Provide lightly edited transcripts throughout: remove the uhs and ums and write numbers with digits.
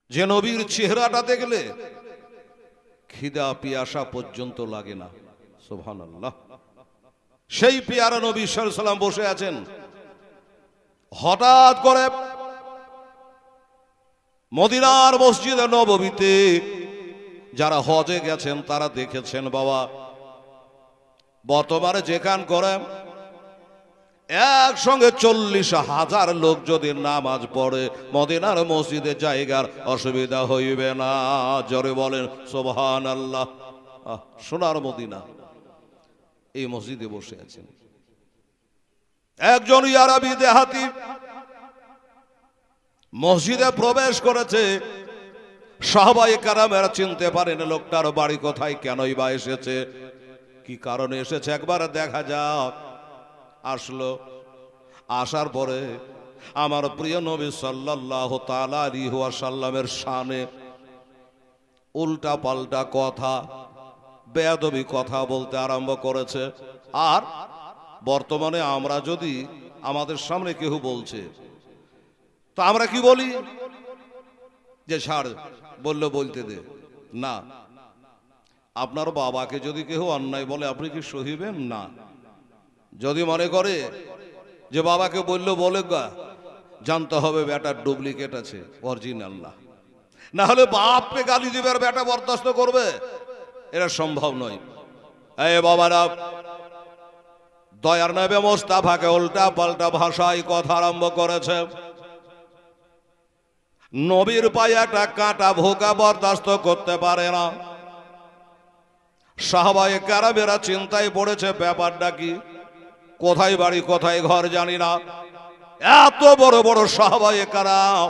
যে নবীর চেহারাটা দেখলে খিদা পিয়াসা পর্যন্ত লাগে না। সুবহানাল্লাহ। সেই পেয়ারা নবী সাল্লাল্লাহু আলাইহি ওয়াসাল্লাম বসে আছেন, হঠাৎ করে মদিনার মসজিদে নববীতে যারা হজে গেছেন তারা দেখেছেন বাবা, বর্তমানে যেখান করে একসঙ্গে 40,000 লোক যদি নামাজ পড়ে মদিনার মসজিদে জায়গার অসুবিধা হইবে না। জোরে বলেন সুবহানাল্লাহ। সোনার মদিনা, এই মসজিদে বসে আছেন একজন আরবি দেহাতি, মসজিদে প্রবেশ করেছে। সাহাবায়ে কেরামেরা চিনতে পারেন লোকটার বাড়ি কোথায়, কেনই বা এসেছে, কি কারণে এসেছে, একবার দেখা যাক। আসলো, আসার পরে আমার প্রিয় নবী সাল্লাল্লাহু তাআলা আলাইহি ওয়াসাল্লামের শানে উল্টা পাল্টা কথা, বেয়াদবি কথা বলতে আরম্ভ করেছে। আর বর্তমানে আমরা যদি আমাদের সামনে কেউ বলছে তো আমরা কি বলি, যে ছাড়, বললে বলতে দে না। আপনার বাবাকে যদি কেউ অন্যায় বলে আপনি কি সহিবেন? না। যদি মনে করে যে বাবাকে বললো বলে গা, জানতে হবে বেটার ডুপ্লিকেট আছে, অরিজিনাল না। না হলে বাপকে গালি দিবে আর বেটা বরদাস্ত করবে, এটা সম্ভব নয়। এই বাবারা, দয়ার নবী মোস্তাফাকে উল্টা পাল্টা ভাষায় কথা আরম্ভ করেছে। নবীর পায়ে একটা কাঁটা ভোকা বরদাস্ত করতে পারে না। সাহাবায়ে কেরামেরা চিন্তায় পড়েছে, ব্যাপারটা কি, কোথায় বাড়ি কোথায় ঘর জানি না, এত বড় বড় সাহাবায়ে কেরাম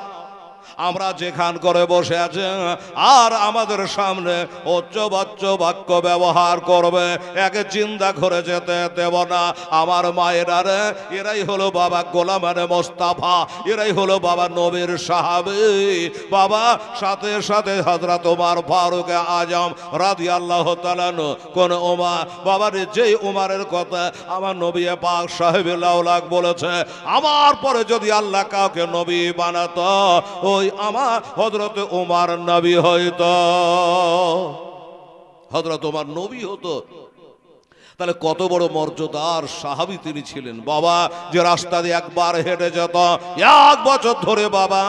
আমরা যেখান করে বসে আছে আর আমাদের সামনে উচ্চবাচ্য বাক্য ব্যবহার করবে, একে চিন্তা করে যেতে দেব না। আমার মায়েরা রে, এরাই হলো বাবা গোলামানে মোস্তাফা, এরাই হলো বাবা নবীর সাহাবী। বাবা সাথে সাথে হযরত ওমর ফারুক আজম রাদিয়াল্লাহু তাআলা আনহু, কোন ওমর বাবা রে, যেই ওমরের কথা আমার নবী পাক সাহেবুল আওলাদ বলেছে, আমার পরে যদি আল্লাহ কাউকে নবী বানাতো ওই আমার হযরত ওমর নবী হইতো, হযরত ওমর নবী হতো। তাহলে কত বড় মর্যাদার সাহাবী তিনি ছিলেন। বাবা যে রাস্তা দিয়ে একবার হেঁটে যেত, 1 বছর ধরে বাবা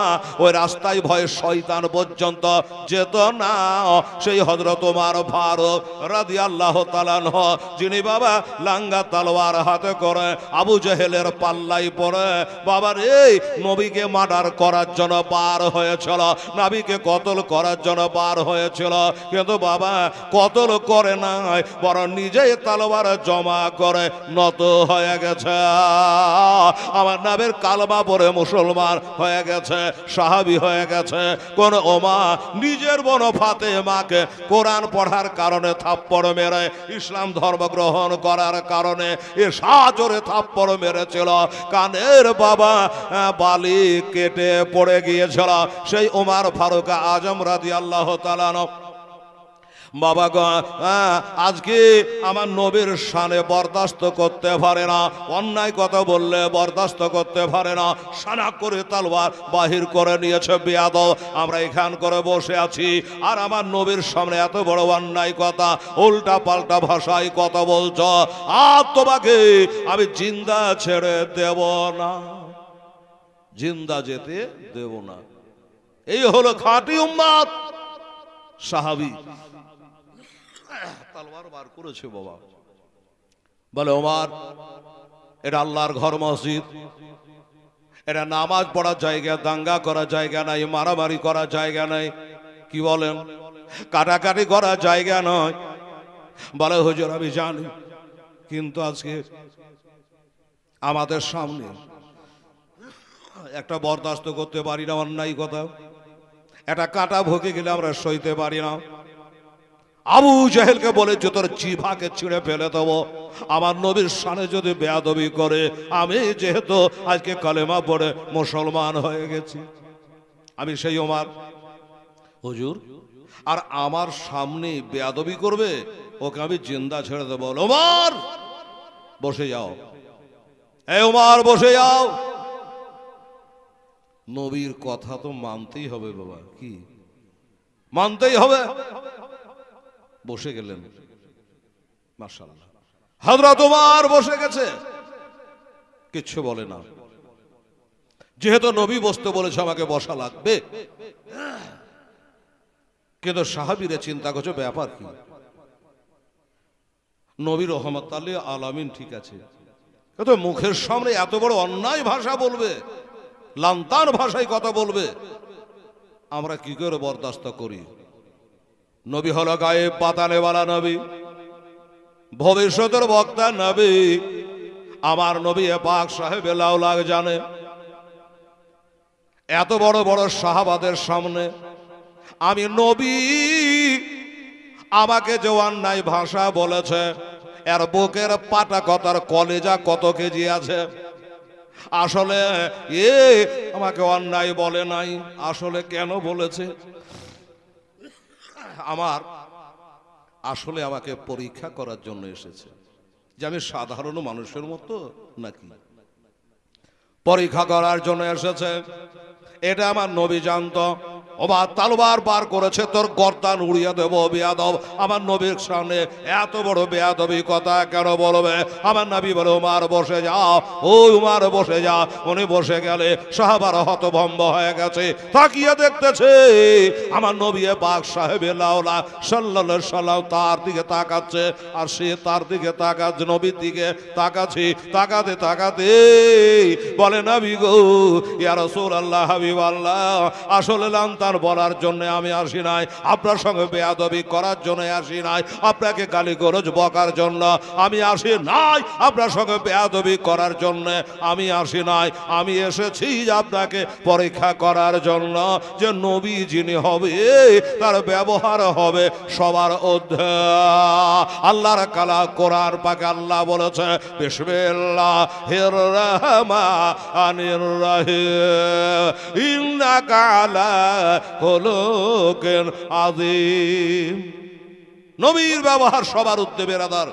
ওই রাস্তায় ভয়ে শয়তান পর্যন্ত যেত না, সেই হযরত ওমর ফারুক রাদিয়াল্লাহু তাআলা আনহু, যিনি বাবা লাঙ্গা তলোয়ার হাতে করে আবু জেহেলের পাল্লাই পড়ে বাবার এই নবীকে মার্ডার করার জন্য বার হয়েছিল, নবীকে কতল করার জন্য বার হয়েছিল, কিন্তু বাবা কতল করে নাই, বরং নিজেই তলোয়ার জমা করে নত হয়ে গেছে। আমার নবীর কালমা পড়ে মুসলমান হয়ে গেছে, সাহাবী হয়ে গেছে। কোন ওমর নিজের বোন ফাতেমাকে কোরআন পড়ার কারণে থাপ্পড় মেরে ইসলাম ধর্ম গ্রহণ করার কারণে এ সাজরে থাপ্পড় মেরেছিল, কানের বাবা বালি কেটে পড়ে গিয়েছিল। সেই ওমর ফারুক আজম রাদিয়াল্লাহু তাআলা আনহু বাবা গো, আজকে আমার নবীর শানে বরদাস্ত করতে পারে না, অন্যায় কথা বললে বরদাস্ত করতে পারে না, সানা করে তলোয়ার বাহির করে নিয়েছে বেয়াদব। আমরা এখান করে বসে আছি আর আমার নবীর সামনে এত বড় অন্যায় কথা, উল্টা পাল্টা ভাষায় কথা বলছো, আর তোমাকে আমি জিন্দা ছেড়ে দেব না, জিন্দা যেতে দেব না। এই হলো খাঁটি উম্মত সাহাবী। তলোয়ার বার করেছে বাবা, বলে ওমর এটা আল্লাহর ঘর মসজিদ, এটা নামাজ পড়ার জায়গা, দাঙ্গা করার জায়গা নাই, মারামারি করার জায়গা নাই, কি বলেন, কাটাকাটি করার জায়গা নয়। বলে হুজুর আমি জানি, কিন্তু আজকে আমাদের সামনে একটা বরদাস্ত করতে পারি না অন্যায় কথা, একটা কাঁটা ভুকে গেলে আমরা সইতে পারি না। আবু জেহেলকে বলেছে তোর জিভাকে ছিঁড়ে ফেলে দেবো, আমার নবীর শানে যদি বেয়াদবি করে, আমি যেহেতু আজকে কালেমা পড়ে মুসলমান হয়ে গেছি, আমি সেই ওমর হুজুর, আর আমার সামনে বেয়াদবি করবে, ওকে আমি জিন্দা ছেড়ে দেবো। ওমর বসে যাও, এই ওমর বসে যাও, নবীর কথা তো মানতেই হবে বাবা। কি মানতেই হবে। বসে গেলেন, মাশাআল্লাহ। হযরত ওমর বসে গেছে, কিচ্ছু বলে না। যেহেতু নবী বসতে বলেছে আমাকে বসা লাগবে, কিন্তু সাহাবীরা চিন্তা করছে ব্যাপার কি। নবী রহমাতুল লিল আলামিন ঠিক আছে, কিন্তু মুখের সামনে এত বড় অন্যায় ভাষা বলবে, লান্তান ভাষায় কথা বলবে, আমরা কি করে বরদাস্ত করি। নবী হলো গায়েব পাতানেওয়ালা নবী, ভবিষ্যতের বক্তা নবী। আমার নবী পাক সাহেবে লাউলাগ জানে, এত বড় বড় সাহাবাদের সামনে আমি নবী আমাকে যে অন্যায় ভাষা বলেছে, এর বুকের পাটা কথার কলেজা কত কেজি আছে। আসলে আমাকে অন্যায় বলে নাই, আসলে কেন বলেছে, আমার আসলে আমাকে পরীক্ষা করার জন্য এসেছে যে আমি সাধারণ মানুষের মতো নাকি। পরীক্ষা করার জন্য এসেছে, এটা আমার নবী জানতো। ওবা তালবার বার করেছে, তোর গর্দান উড়িয়ে দেব বেয়াদব। আমার নবীর সামনে এত বড় বেয়াদবি কথা কেন বলবে। আমার নবী বলে উমার বসে যাও, ও উমার বসে যা। উনি বসে গেলে সাহাবারা হতভম্ব হয়ে গেছে, তাকিয়ে দেখতেছে আমার নবী পাক সাহেবে লাউলা সাল্লাল্লাহু আলাইহি সাল্লাম তার দিকে তাকাচ্ছে, আর সে তার দিকে তাকাচ্ছে, নবীর দিকে তাকাচ্ছে। তাকাতে তাকাতে বলে নবী গো, ইয়া রাসূলুল্লাহ হাবিবাল্লাহ, আসলে লান্তান বলার জন্য আমি আসি নাই, আপনার সঙ্গে বেয়াদবি করার জন্য আসি নাই, আপনাকে গালিগলজ বকার জন্য আমি আসি নাই, আপনার সঙ্গে বেয়াদবি করার জন্য আমি আসি নাই। আমি এসেছি আপনাকে পরীক্ষা করার জন্য যে নবী যিনি হবে তার ব্যবহার হবে সবার ঊর্ধ্বে। আল্লাহর কালাম কোরআন পাকে আল্লাহ বলেছে বিসমিল্লাহির রহমানির রহিম ইন্নাকা আলা খুলুকিন আযীম। নবীর ব্যবহার সবার ঊর্ধ্বে বেরাদার।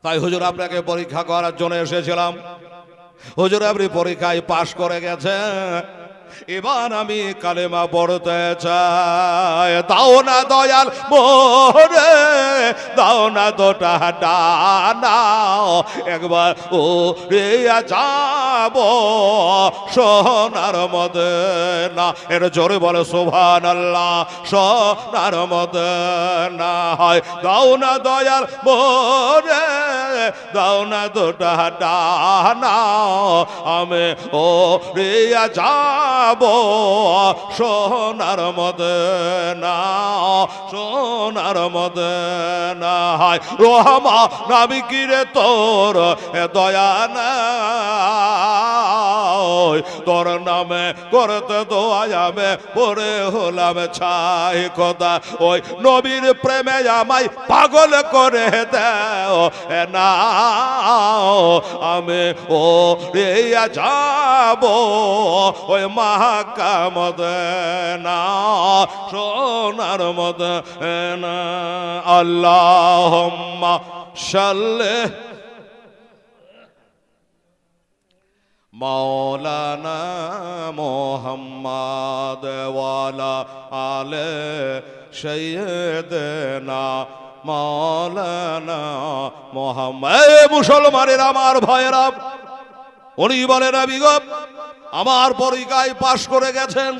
তাই হুজুর আপনাকে পরীক্ষা করার জন্য এসেছিলাম। হুজুর আপনি পরীক্ষায় পাশ করে গেছে, এবার আমি কালেমা পড়তে চাই। দাও না দয়াল মোরে, দাও না দুটা ডানাও, একবার ও রে যাব সোনার মদিনা। এর জোরে বলে সুবহানাল্লাহ, সোনার মদিনা হয়। দাও না দয়াল মোরে, দাও না দুটা ডানাও, আমি ও রে যাব সোনার মদিনা, সোনার মদিনা হয়। রহমা নবী কিরে তোর দয়া নাই, তোর নামে করতে দোয়ামে পরে হলাম ছাই খোদা। ওই নবীর প্রেমে আমায় পাগল করে দেও না, আমি ও রে যাব ওই মক্কা মদিনা, সোনার মদিনা। আল্লাহুম্মা সাল্লি মাওলানা মুহাম্মাদ ওয়ালা আলে সাইয়্যিদিনা মাওলানা মুহাম্মদ। মুসলমানের আমার ভাইয়েরা, উনি বলেন নবী গো আমার পরীক্ষায় পাশ করে গেছেন,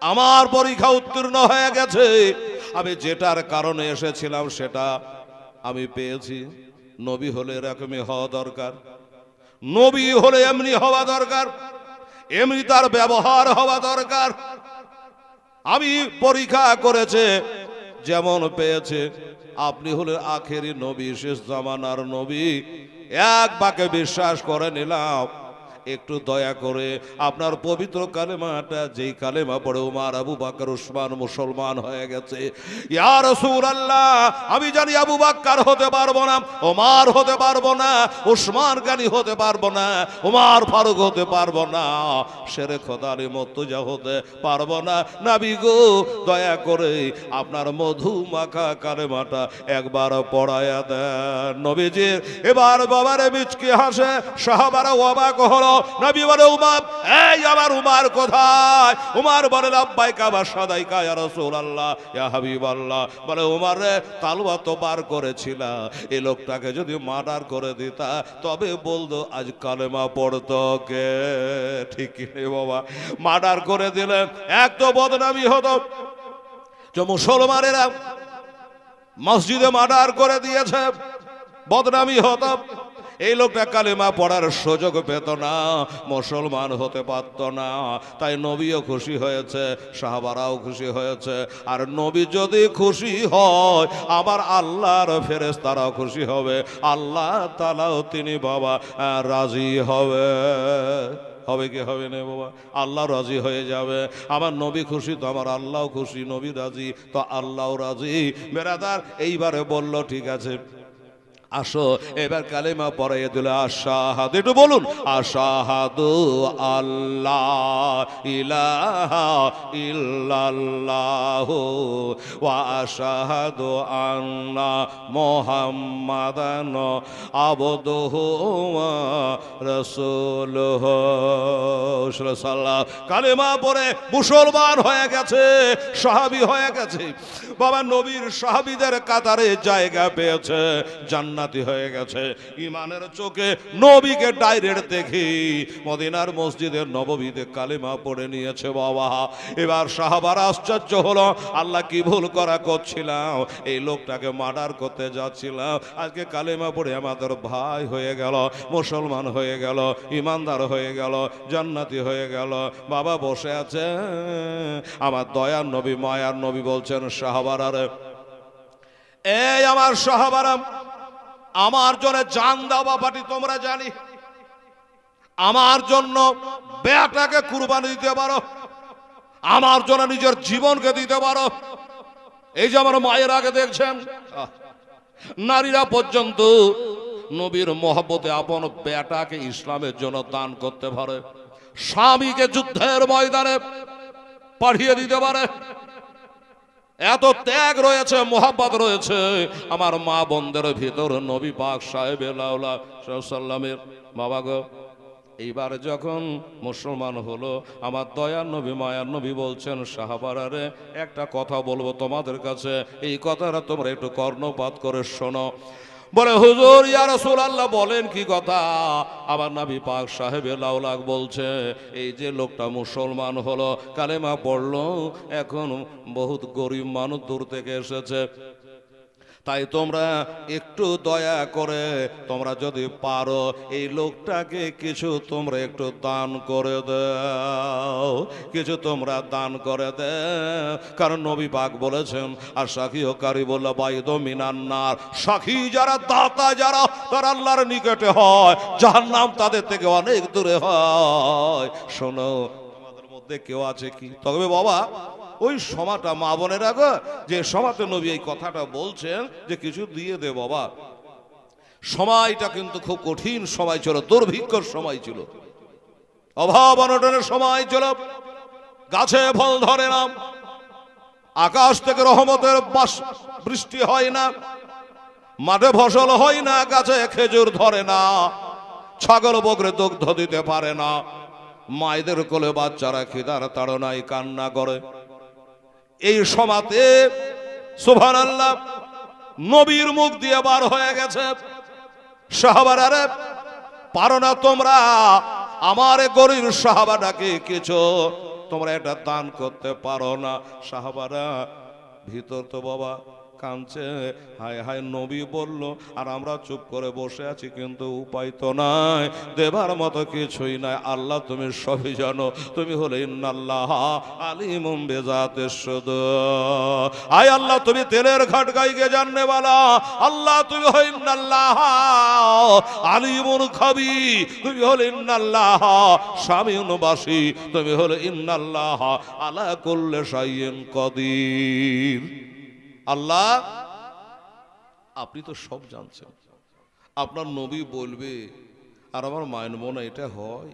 আমার পরীক্ষা উত্তীর্ণ হয়ে গেছে, আমি যেটার কারণে এসেছিলাম সেটা আমি পেয়েছি। নবী হলে এরকমই হওয়া দরকার, নবী হলে এমনি হওয়া দরকার, এমনি তার ব্যবহার হওয়া দরকার। আমি পরীক্ষা করেছে যেমন পেয়েছে। আপনি হলেন আখেরি নবী, শেষ জামানার নবী, এক বাক্যে বিশ্বাস করে নিলাম। একটু দয়া করে আপনার পবিত্র কালেমাটা, যেই কালেমা পড়ে ওমর আবু বকর উসমান মুসলমান হয়ে গেছে। ইয়া রাসূলুল্লাহ, আমি জানি আবু বকর হতে পারবো না, ওমর হতে পারবো না, উসমান গানি হতে পারবো না, ওমর ফারুক হতে পারবো না, শেরে খোদারে মুর্তজা হতে পারবো না। নবী গো দয়া করে আপনার মধু মাখা কালেমাটা একবার পড়ায়া দেন। নবীজি এবার বাবারে মিচকে হাসে, সাহাবারা অবাক হলো। নবী বলে উমার, এই আমার উমার কোথায়? উমার বলে লাব্বাইকা ওয়া সাদাইকা ইয়া রাসূলুল্লাহ ইয়া হাবিবাল্লাহ। বলে উমার রে, তালওয়ার তো বার করেছিল, এই লোকটাকে যদি মার্ডার করে দিতা তবে বলতো আজ কালেমা পড়তো কে? ঠিক নেই বাবা, মার্ডার করে দিলেন, এক তো বদনামি হতো যে মুসলমানেরা মসজিদে মার্ডার করে দিয়েছে, বদনামি হতো। এই লোকটা কালেমা পড়ার সুযোগ পেত না, মুসলমান হতে পারত না। তাই নবীও খুশি হয়েছে, সাহাবারাও খুশি হয়েছে। আর নবী যদি খুশি হয়, আমার আল্লাহর ফেরেশতারাও খুশি হবে, আল্লাহ তাআলাও তিনি বাবা রাজি হবে। হবে কি হবে না বাবা? আল্লাহ রাজি হয়ে যাবে। আমার নবী খুশি তো আমার আল্লাহও খুশি, নবী রাজি তো আল্লাহও রাজি। বেরাদার এইবারে বলল ঠিক আছে, আসো এবার কালেমা পড়াইয়ে দিল। আশহাদু, একটু বলুন, আশহাদু আল্লাহ ইলাহা ইল্লাল্লাহু ওয়া আশহাদু আন্না মুহাম্মাদান আবদুহু ওয়া রাসূলুহু। সাল্লাল্লাহু কালেমা পড়ে মুসলমান হয়ে গেছে, সাহাবী হয়ে গেছে বাবা। নবীর সাহাবীদের কাতারে জায়গা পেয়েছে, জান্নাতি হয়ে গেছে। ইমানের চোখে নবীকে ডাইরেক্ট দেখি মদিনার মসজিদের নববীতে কালেমা পড়ে নিয়েছে বাবা। এবার সাহাবারা আশ্চর্য হলো, আল্লাহ কি ভুল করা করছিলাম, এই লোকটাকে মার্ডার করতে যাচ্ছিলাম, আজকে কালেমা পড়ে আমাদের ভাই হয়ে গেল, মুসলমান হয়ে গেল, ইমানদার হয়ে গেল, জান্নাতি হয়ে গেল। বাবা বসে আছে, আমার দয়ার নবী মায়ার নবী বলছেন সাহাবারা রে, এই আমার সাহাবারা, আমার জন্য জান দেওয়া পার্টি তোমরা জানি, আমার জন্য বেটাকে কুরবানি দিতে পারো, আমার জন্য নিজের জীবনকে দিতে পারো। এই যে আমার মায়ের আগে দেখছেন, নারীরা পর্যন্ত নবীর মহব্বতে আপন বেটাকে ইসলামের জন্য দান করতে পারে, স্বামীকে যুদ্ধের ময়দানে পাঠিয়ে দিতে পারে। এত ত্যাগ রয়েছে, মোহাব্বত রয়েছে আমার মা বোনদের ভিতর নবী পাক সাহেবের সাল্লামের। বাবা গো, এইবার যখন মুসলমান হলো, আমার দয়ার নবী মায়ার নবী বলছেন সাহাবারা রে, একটা কথা বলবো তোমাদের কাছে, এই কথাটা তোমরা একটু কর্ণপাত করে শোনো। বলে হুজুর ইয়া রাসূলুল্লাহ, বলেন কি কথা? আমার নবী পাক সাহেবে লাউলাক বলছে, এই যে লোকটা মুসলমান হলো, কালেমা পড়লো, এখন বহুত গরিব মানুষ দূর থেকে এসেছে, তাই তোমরা একটু দয়া করে তোমরা যদি পারো এই লোকটাকে কিছু তোমরা একটু দান করে দাও, কিছু তোমরা দান করে দাও। কারণ নবী পাক বলেছেন, আর সাক্ষী ও কারিবুল্লাহ বাইদু মিনান্নার, সাক্ষী যারা, দাতা যারা, তারা আল্লাহর নিকটে হয়, জাহান্নাম তাদের থেকে অনেক দূরে হয়। শোনো, তোমাদের মধ্যে কেউ আছে কি? তবে বাবা ওই সময়টা মা বোনের আগে যে সময়তে নবী এই কথাটা বলছেন যে কিছু দিয়ে দে বাবা, সময়টা কিন্তু খুব কঠিন সময় ছিল, দুর্ভিক্ষর সময় ছিল, অভাব অনটনের সময় ছিল, গাছে ফল ধরে না, আকাশ থেকে রহমতের বৃষ্টি হয় না, মাঠে ফসল হয় না, গাছে খেজুর ধরে না, ছাগল বকরে দুগ্ধ দিতে পারে না, মায়েদের কোলে বাচ্চারা খিদার তাড়নায় কান্না করে। এই সমাতে সুবহানাল্লাহ নবীর মুখ দিয়ে বার হয়ে গেছে, সাহাবারা রে, পারো না তোমরা আমার গরিব সাহাবাটাকে কিছু তোমরা এটা দান করতে পারো না? সাহাবারা ভিতর তো বাবা কাঁদছে, হায় হায় নবী বলল, আর আমরা চুপ করে বসে আছি, কিন্তু উপায় তো নাই, দেবার মতো কিছুই নাই। আল্লাহ তুমি সবই জানো, তুমি হলে ইন্নাল্লাহ আলিমুম বিজাতিস সুদূর, আয় আল্লাহ তুমি তেলের ঘাট গাইকে জাননে वाला, আল্লাহ তুমি হলে ইন্নাল্লাহ আলিমুন খাবীর, তুমি হলে ইন্নাল্লাহ সামিউন বাসীর, তুমি হলে ইন্নাল্লাহ আলা কুল্লি শাইইন কাদির। আল্লাহ আপনি তো সব জানছেন, আপনার নবী বলবে আর আমার মানব না, এটা হয়?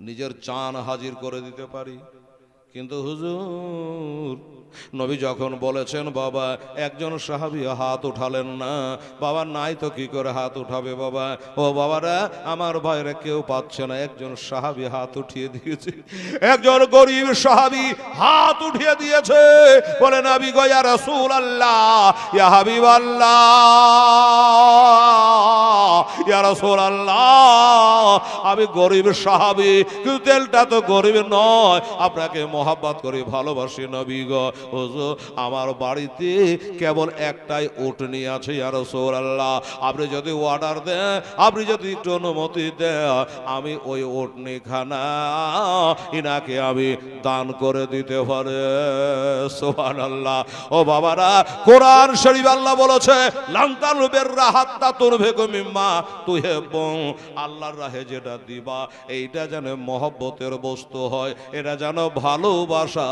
নিজের জান হাজির করে দিতে পারি, কিন্তু হুজুর নবী যখন বলেছেন বাবা, একজন সাহাবী হাত উঠালেন না। বাবা নাই তো কি করে হাত উঠাবে বাবা? ও বাবারা, আমার ভাইরা কেউ পাচ্ছে না, একজন সাহাবী হাত উঠিয়ে দিয়েছে। একজন গরিব সাহাবী হাত উঠিয়ে দিয়েছে, বলে নবী গো ইয়া রাসূলুল্লাহ, ইয়া হাবিবাল্লাহ, ইয়া রাসূলুল্লাহ, আমি গরিব সাহাবী, কিন্তু তেলটা তো গরিব নয়, আপনাকে মহব্বত করি, ভালোবাসি নবী গো। হুজুর, আমার বাড়িতে কেবল একটাই উটনি আছে ইয়া রাসূলুল্লাহ, আপনি যদি অর্ডার দেন, আপনি যদি একটু অনুমতি দেন, আমি ওই উটনি খানা ইনাকে আমি দান করে দিতে পারে। সুবহানাল্লাহ। ও বাবারা, কোরআন শরীফ আল্লাহ বলেছে লান তানুল বিররা হাত্তা তুনফিকু মিম্মা তুহিব্বুন, আল্লাহর রাহে যেটা দিবা এইটা যেন মহব্বতের বস্তু হয়, এটা যেন ভালোবাসা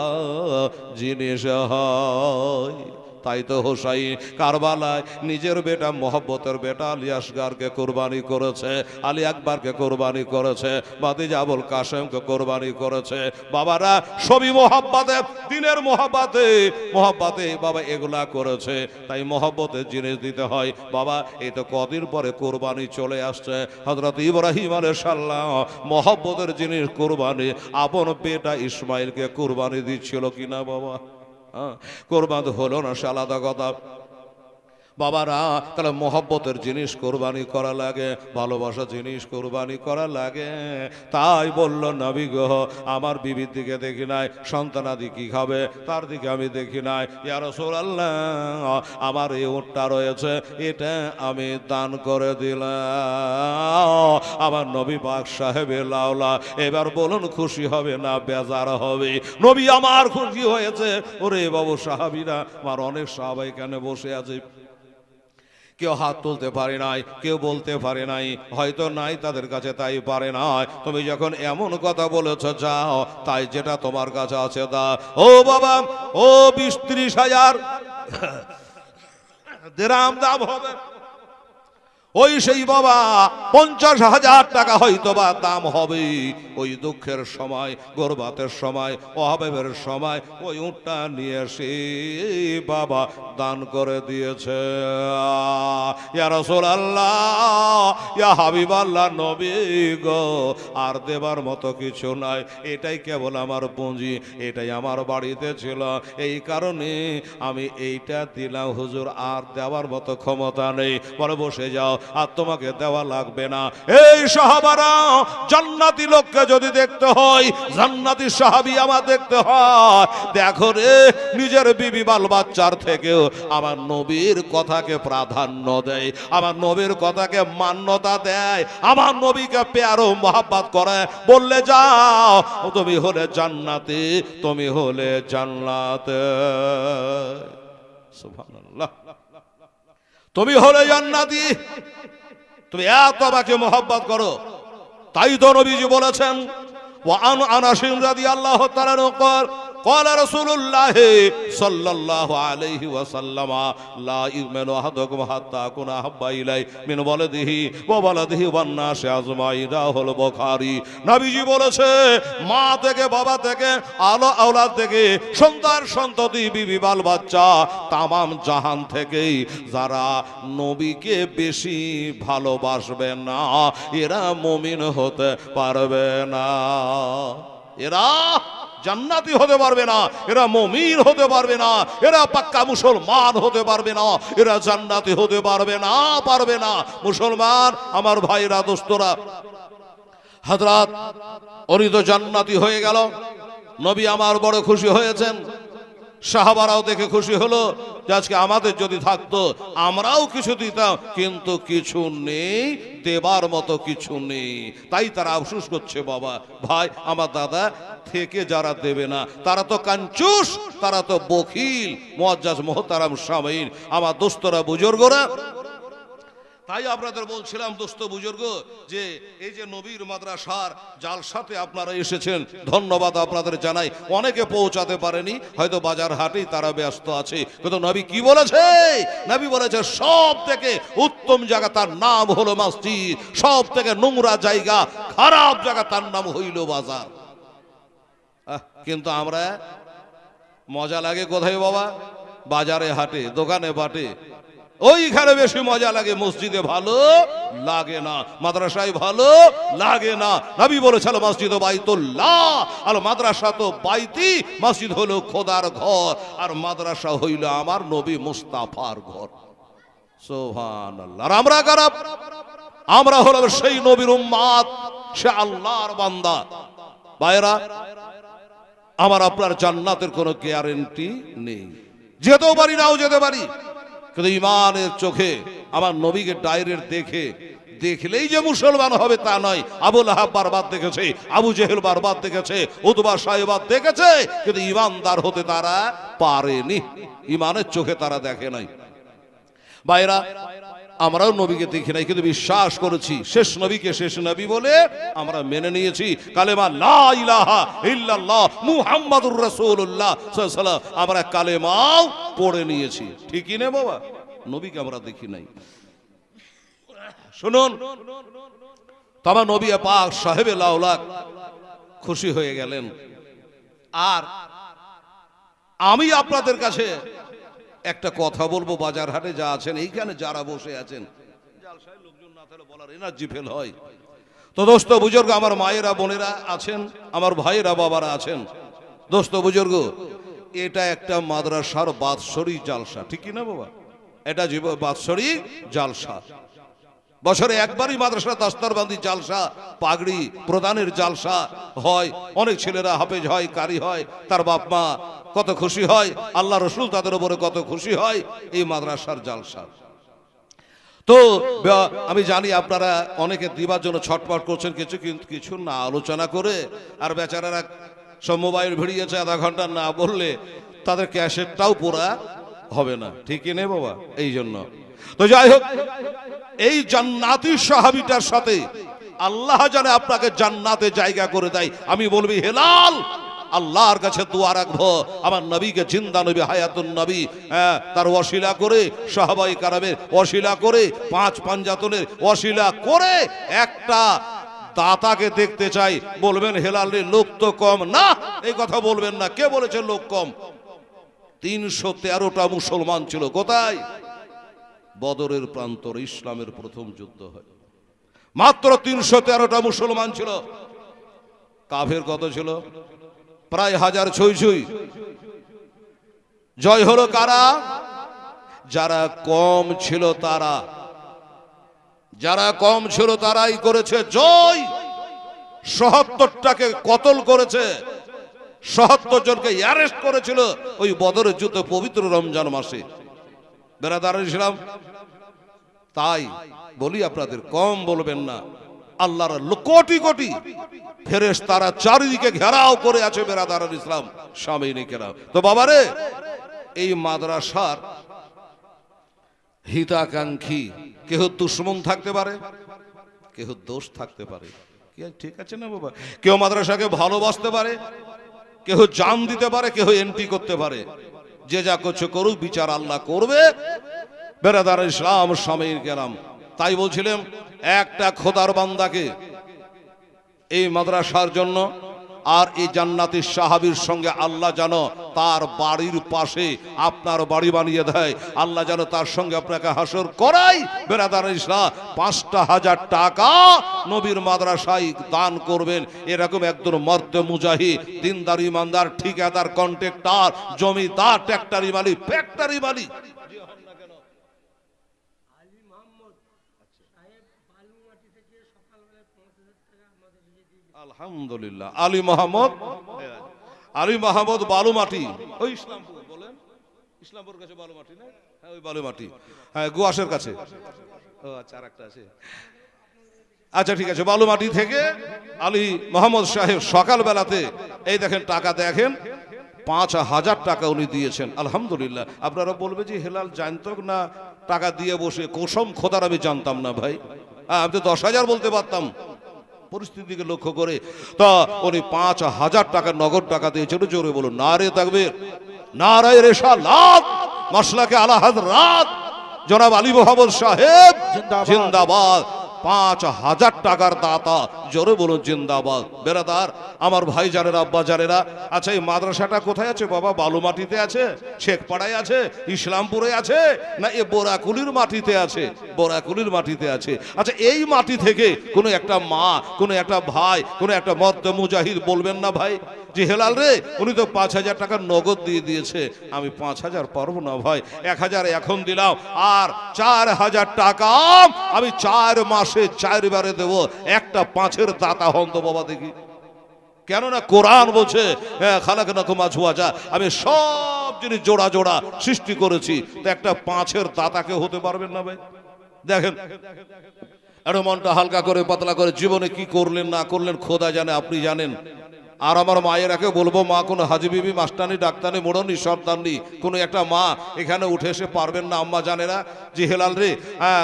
জিনিস হয়। তাই তো হোসাইন কারবালায় নিজের বেটা, মহব্বতের বেটা আলী আসগারকে কোরবানি করেছে, আলী আকবরকে কোরবানি করেছে, ভাতিজা আবুল কাসেমকে কোরবানি করেছে। বাবারা, সবই মহব্বতে, দিনের মহব্বতে, মহব্বতে বাবা এগুলা করেছে। তাই মহব্বতের জিনিস দিতে হয় বাবা। এই তো কদিন পরে কোরবানি চলে আসছে। হযরত ইব্রাহিম আলাইহিস সালাম মহব্বতের জিনিস কোরবানি, আপন বেটা ইসমাইলকে কোরবানি দিচ্ছিল কিনা বাবা? কোরবানি হলো না, সে আলাদা কথা। বাবারা, তাহলে মহব্বতের জিনিস কোরবানি করা লাগে, ভালোবাসা জিনিস কোরবানি করা লাগে। তাই বলল নবী গো, আমার বিবির দিকে দেখি নাই, সন্তানাদি কি খাবে তার দিকে আমি দেখি নাই, ইয়া রাসূলুল্লাহ, আমার এই উটটা রয়েছে, এটা আমি দান করে দিলাম। আমার নবী পাক সাহেবে লাউলা, এবার বলুন খুশি হবে না বেজার হবে? নবী আমার খুশি হয়েছে। ওরে বাবু সাহাবীরা, আমার অনেক সাহাবা এখানে বসে আছে, কেউ হাত তুলতে পারে নাই, কেউ বলতে পারে নাই, হয়তো নাই তাদের কাছে, তাই পারে নাই। তুমি যখন এমন কথা বলেছো, যাও তাই যেটা তোমার কাছে আছে দা। ও বাবা, ও 20-30 হাজার দিরহাম দাম হবে, ওই সেই বাবা 50,000 টাকা হয়তো বা দাম হবে। ওই দুঃখের সময়, গরবাতের সময়, অভাবের সময় ওই উটটা নিয়ে এসে বাবা দান করে দিয়েছে। ইয়া রাসূলুল্লাহ, ইয়া হাবিবাল্লাহ, নবী গো, আর দেবার মতো কিছু নাই, এটাই কেবল আমার পুঁজি, এটাই আমার বাড়িতে ছিল, এই কারণে আমি এইটা দিলাম হুজুর, আর দেওয়ার মতো ক্ষমতা নেই। বলে বসে যাও, আর তোমাকে দেওয়া লাগবে না। এই সাহাবারা, জান্নাতি লোককে যদি দেখতে হয়, জান্নাতি সাহাবী আমার দেখতে হয়, দেখো রে, নিজের বিবি বাল বাচ্চার থেকেও আমার নবীর কথাকে প্রাধান্য দেয়, আমার নবীর কথাকে মান্যতা দেয়, আমার নবীকে প্যারো মহব্বত করে। বললে যাও, তুমি হলে জান্নাতি, তুমি হলে জান্নাতে। সুবহানাল্লাহ, তুমি হলে জান্নাতি, তুমি এত আমাকে মহব্বত করো। তাই তো নবীজি বলেছেন, ওয়া আন আনাস রাদিয়াল্লাহু তাআলা আনহু قال رسول الله صلى الله عليه وسلم لا يؤمن احدكم حتى اكون احب اليه من ولده وولده والناس اجمعين রাহ বুখারী। নবীজি বলেছে, মা থেকে, বাবা থেকে, আলো আওলাদ থেকে, সন্তান সন্ততি, বিবি বাল বাচ্চা, তামাম জাহান থেকেই যারা নবীকে বেশি ভালোবাসবে না, এরা মুমিন হতে পারবে না, এরা জান্নাতি হতে পারবে না, এরা মুমিন হতে পারবে না, এরা পাক্কা মুসলমান হতে পারবে না, এরা জান্নাতি হতে পারবে না, পারবে না। মুসলমান আমার ভাইরা, দোস্তরা, হযরত উনি তো জান্নাতি হয়ে গেল, নবী আমার বড় খুশি হয়েছেন, সাহাবারাও দেখে খুশি হলো যে আজকে আমাদের যদি থাকতো আমরাও কিছু দিতাম, কিন্তু কিছু নেই, দেবার মতো কিছু নেই। তাই তারা আফসোস করছে। বাবা ভাই, আমার দাদা থেকে যারা দেবে না তারা তো কাঞ্চুস, তারা তো বখিল। মুআজ্জাজ মুহতারাম সামিন, আমার দোস্তরা, বুজুর্গরা, তাই আপনাদের বলছিলাম দোস্ত বুজুর্গ, যে এই যে নবীর মাদ্রাসার জালসাতে আপনারা এসেছেন, ধন্যবাদ আপনাদের জানাই। অনেকে পৌঁছাতে পারেনি, হয়তো বাজার হাটেই তারা ব্যস্ত আছে, কিন্তু নবী কি বলেছে? নবী বলেছে সব থেকে উত্তম জায়গা তার নাম হলো মসজিদ, সব থেকে নোংরা জায়গা, খারাপ জায়গা তার নাম হইল বাজার। কিন্তু আমরা মজা লাগে কোথায় বাবা? বাজারে হাটে, দোকানে বাটে, ওইখানে বেশি মজা লাগে। মসজিদে ভালো লাগে না, মাদ্রাসায় ভালো লাগে না। নবী বলেছিল মসজিদ বাইতুল্লাহ আর মাদ্রাসা তো বাইতি। মসজিদ হলো খোদার ঘর আর মাদ্রাসা হইল আমার নবী মুস্তাফার ঘর। সুবহানাল্লাহ। আর আমরা কারা? আমরা হলাম সেই নবীর উম্মত, সে আল্লাহর বান্দা। ভাইরা আমার আপনার জান্নাতের কোনো গ্যারান্টি নেই, যেতেও পারি নাও যেতে পারি, কিন্তু ইমানের চোখে আমার নবীকে ডাইরেক্ট দেখলেই যে মুসলমান হবে তা নয়। আবু লাহাব বারবার দেখেছে, আবু জেহেল বারবার দেখেছে, উতবা সাহেবা দেখেছে, কিন্তু ইমানদার হতে তারা পারেনি, ইমানের চোখে তারা দেখে নাই। ভাইরা আমরাও নবীকে দেখি নাই, কিন্তু বিশ্বাস করেছি শেষ নবীকে শেষ নবী বলে আমরা মেনে নিয়েছি। কালেমা লা ইলাহা ইল্লাল্লাহ মুহাম্মাদুর রাসূলুল্লাহ সাল্লাল্লাহু আলাইহি ওয়াসাল্লাম আমরা কালেমাও পড়ে নিয়েছি, ঠিকই না বাবা? নবীকে আমরা দেখি নাই। শুনুন, তবে নবী পাক সাহেবে লাউলাক খুশি হয়ে গেলেন। আর আমি আপনাদের কাছে একটা কথা বলবো, বাজার হাটে যা আছেন, এইখানে যারা বসে আছেন, জালসায় লোকজন না থাকলে বলার এনার্জি ফেল হয়। তো দোস্ত বুজুর্গ, আমার মায়েরা বোনেরা আছেন, আমার ভাইয়েরা বাবারা আছেন, দোস্ত বুজুর্গ, এটা একটা মাদ্রাসার বাৎসরিক জালসা, ঠিক কি না বাবা? এটা বাৎসরিক জালসা, বছরে একবারই মাদ্রাসা দস্তরবন্দি জালসা, পাগড়ি প্রদানের জালসা হয়। অনেক ছেলেরা হাফেজ হয়, কারি হয়, তার বাপ মা কত খুশি হয়, আল্লাহ রসুল তাদের উপরে কত খুশি হয় এই মাদ্রাসার জালসা। তো আমি জানি আপনারা অনেকে দিবার জন্য ছটপট করছেন, কিছু না আলোচনা করে, আর বেচারারা সব মোবাইল ভিড়িয়েছে, আধা ঘন্টা না বললে তাদের ক্যাসেটটাও পুরা হবে না, ঠিকই নেই বাবা? এই জন্য তো যাই হোক, এই জান্নাতি সাহাবীটার সাথে আল্লাহ জানে আপনাকে জান্নাতে জায়গা করে দেয়। আমি বলবি হেলাল, আল্লাহর কাছে দোয়া রাখবো আমার নবীকে, জিন্দা নবী, হায়াতুন নবী, তার ওয়াসিলা করে, সাহাবায়ে কারামের ওয়াসিলা করে, পাঁচ পাঞ্জাতনের ওয়াসিলা করে একটা দাতাকে দেখতে চাই। বলবেন হেলালের লোক তো কম না, এই কথা বলবেন না। কে বলেছে লোক কম? 313টা মুসলমান ছিল। কোথায়? বদরের প্রান্তরে ইসলামের প্রথম যুদ্ধ হয়, মাত্র 313টা মুসলমান ছিল। কাফের কত ছিল? প্রায় 1000 ছুঁই। জয় হলো কারা? যারা কম ছিল তারা, যারা কম ছিল তারাই করেছে জয়। ৭৭টাকে কতল করেছে, ৭৭ জনকে অ্যারেস্ট করেছিল ওই বদরের যুদ্ধ, পবিত্র রমজান মাসে। বেরাদার ইসলাম, তাই বলি আপনাদের, কম বলবেন না। আল্লাহর কোটি কোটি ফেরেশতারা চারিদিকে ঘেরাও করে আছে বেরাদার ইসলাম সামিনীকেরা। তো বাবারে, এই মাদ্রাসার হিতাকাঙ্ক্ষী কেহ দুশমন থাকতে পারে, কেহ দোষ থাকতে পারে, ঠিক আছে না বাবা? কেউ মাদ্রাসাকে ভালোবাসতে পারে, কেহ জান দিতে পারে, কেহ এন্ট্রি করতে পারে। যে যা করছে করুক, বিচার আল্লাহ করবে। বেরাদার ইসলাম সামির কেরাম, তাই বলছিলাম, একটা খোদার বান্দাকে এই মাদ্রাসার জন্য আর এই জান্নাতি সাহাবীর সঙ্গে আল্লাহ যেন তার বাড়ির পাশে আপনার বাড়ি বানিয়ে দেয়, আল্লাহ যেন তার সঙ্গে আপনাকে হাসর করাই। বেরাদার ইসলাম ৫,০০০ টাকা নবীর মাদ্রাসায় দান করবেন, এরকম একজন মর্দে মুজাহিদ, দিনদার, ইমানদার, ঠিকাদার, কন্ট্রাক্টর, জমিদার, ট্রাক্টরি মালিক, ফ্যাক্টরি মালিক, আলহামদুলিল্লাহ, আলী মাহমুদ বালুমাটি, ওই ইসলামপুর, বলেন ইসলামপুর কাছে বালুমাটি না? হ্যাঁ, ওই বালুমাটি, হ্যাঁ, গুয়াশের কাছে। ও আচ্ছা, আরেকটা আছে। আচ্ছা ঠিক আছে, বালুমাটি থেকে আলী মোহাম্মদ সাহেব সকাল বেলাতে এই দেখেন টাকা দেখেন ৫,০০০ টাকা উনি দিয়েছেন। আলহামদুলিল্লাহ। আপনারা বলবে যে হেলাল জানতো না টাকা দিয়ে বসে, কসম খোদার আমি জানতাম না ভাই, আমি তো ১০,০০০ বলতে পারতাম পরিস্থিতিকে লক্ষ্য করে। তা উনি ৫,০০০ টাকা নগদ টাকা দিয়েছেন। জোরে বলুন নারে তাকবীর, নারায়ে রিসালাত, মাসলাকে আলা হযরত জনাব আলী মোহাম্মদ সাহেব জিন্দাবাদ। 5,000 টাকার দাতা, জোরে বলুন জিন্দাবাদ। বেরাদার আমার ভাই জানেরা, আব্বা জানেরা, আচ্ছা এই মাদ্রাসাটা কোথায় আছে বাবা? বালুমাটিতে আছে, শেখপাড়ায় আছে, ইসলামপুরে আছে, না এ বোরাকুলির মাটিতে আছে? বোরাকুলির মাটিতে আছে। আচ্ছা এই মাটি থেকে কোনো একটা মা, কোনো একটা ভাই, কোনো একটা মর্দ মুজাহিদ বলবেন না ভাই যে হেলাল রে উনি তো 5,000 টাকা নগদ দিয়ে দিয়েছে, আমি 5,000 পারবো না ভাই, 1,000 এখন দিলাম, আর 4,000 টাকা আমি 4 মাসে 4 বারে দেবো, একটা 5-এর দাতা হন তো বাবা দেখি। কেননা কোরআন বলছে খালাকনাকুম আজওয়াজা, আমি সব জিনিস জোড়া জোড়া সৃষ্টি করেছি, তো একটা 5-এর দাতাকে হতে পারবেন না ভাই? দেখেন একটু মনটা হালকা করে পাতলা করে, জীবনে কি করলেন না করলেন খোদা জানে, আপনি জানেন। আর আমার মায়েরাকে বলবো, মা কোনো হাজি বিবি মাস্টানি ডাক্তানি মোড়নি সর্দারনি কোনো একটা মা এখানে উঠে এসে পারবেন না আম্মা জানেরা যে হেলাল রে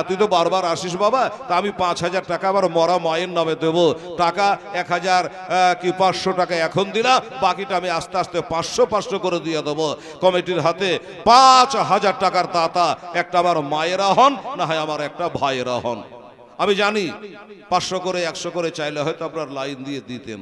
তুই তো বারবার আসিস বাবা, তা আমি 5,000 টাকা আবার মরা মায়ের নামে দেবো, টাকা 1,000 কি 500 টাকা এখন দিলা, বাকিটা আমি আস্তে আস্তে 500 করে দিয়ে দেবো কমিটির হাতে। 5,000 টাকার দাতা একটা আমার মায়েরা হন, না হয় আমার একটা ভাইয়েরা হন। আমি জানি 500 করে 100 করে চাইলে হয়তো আপনার লাইন দিয়ে দিতেন,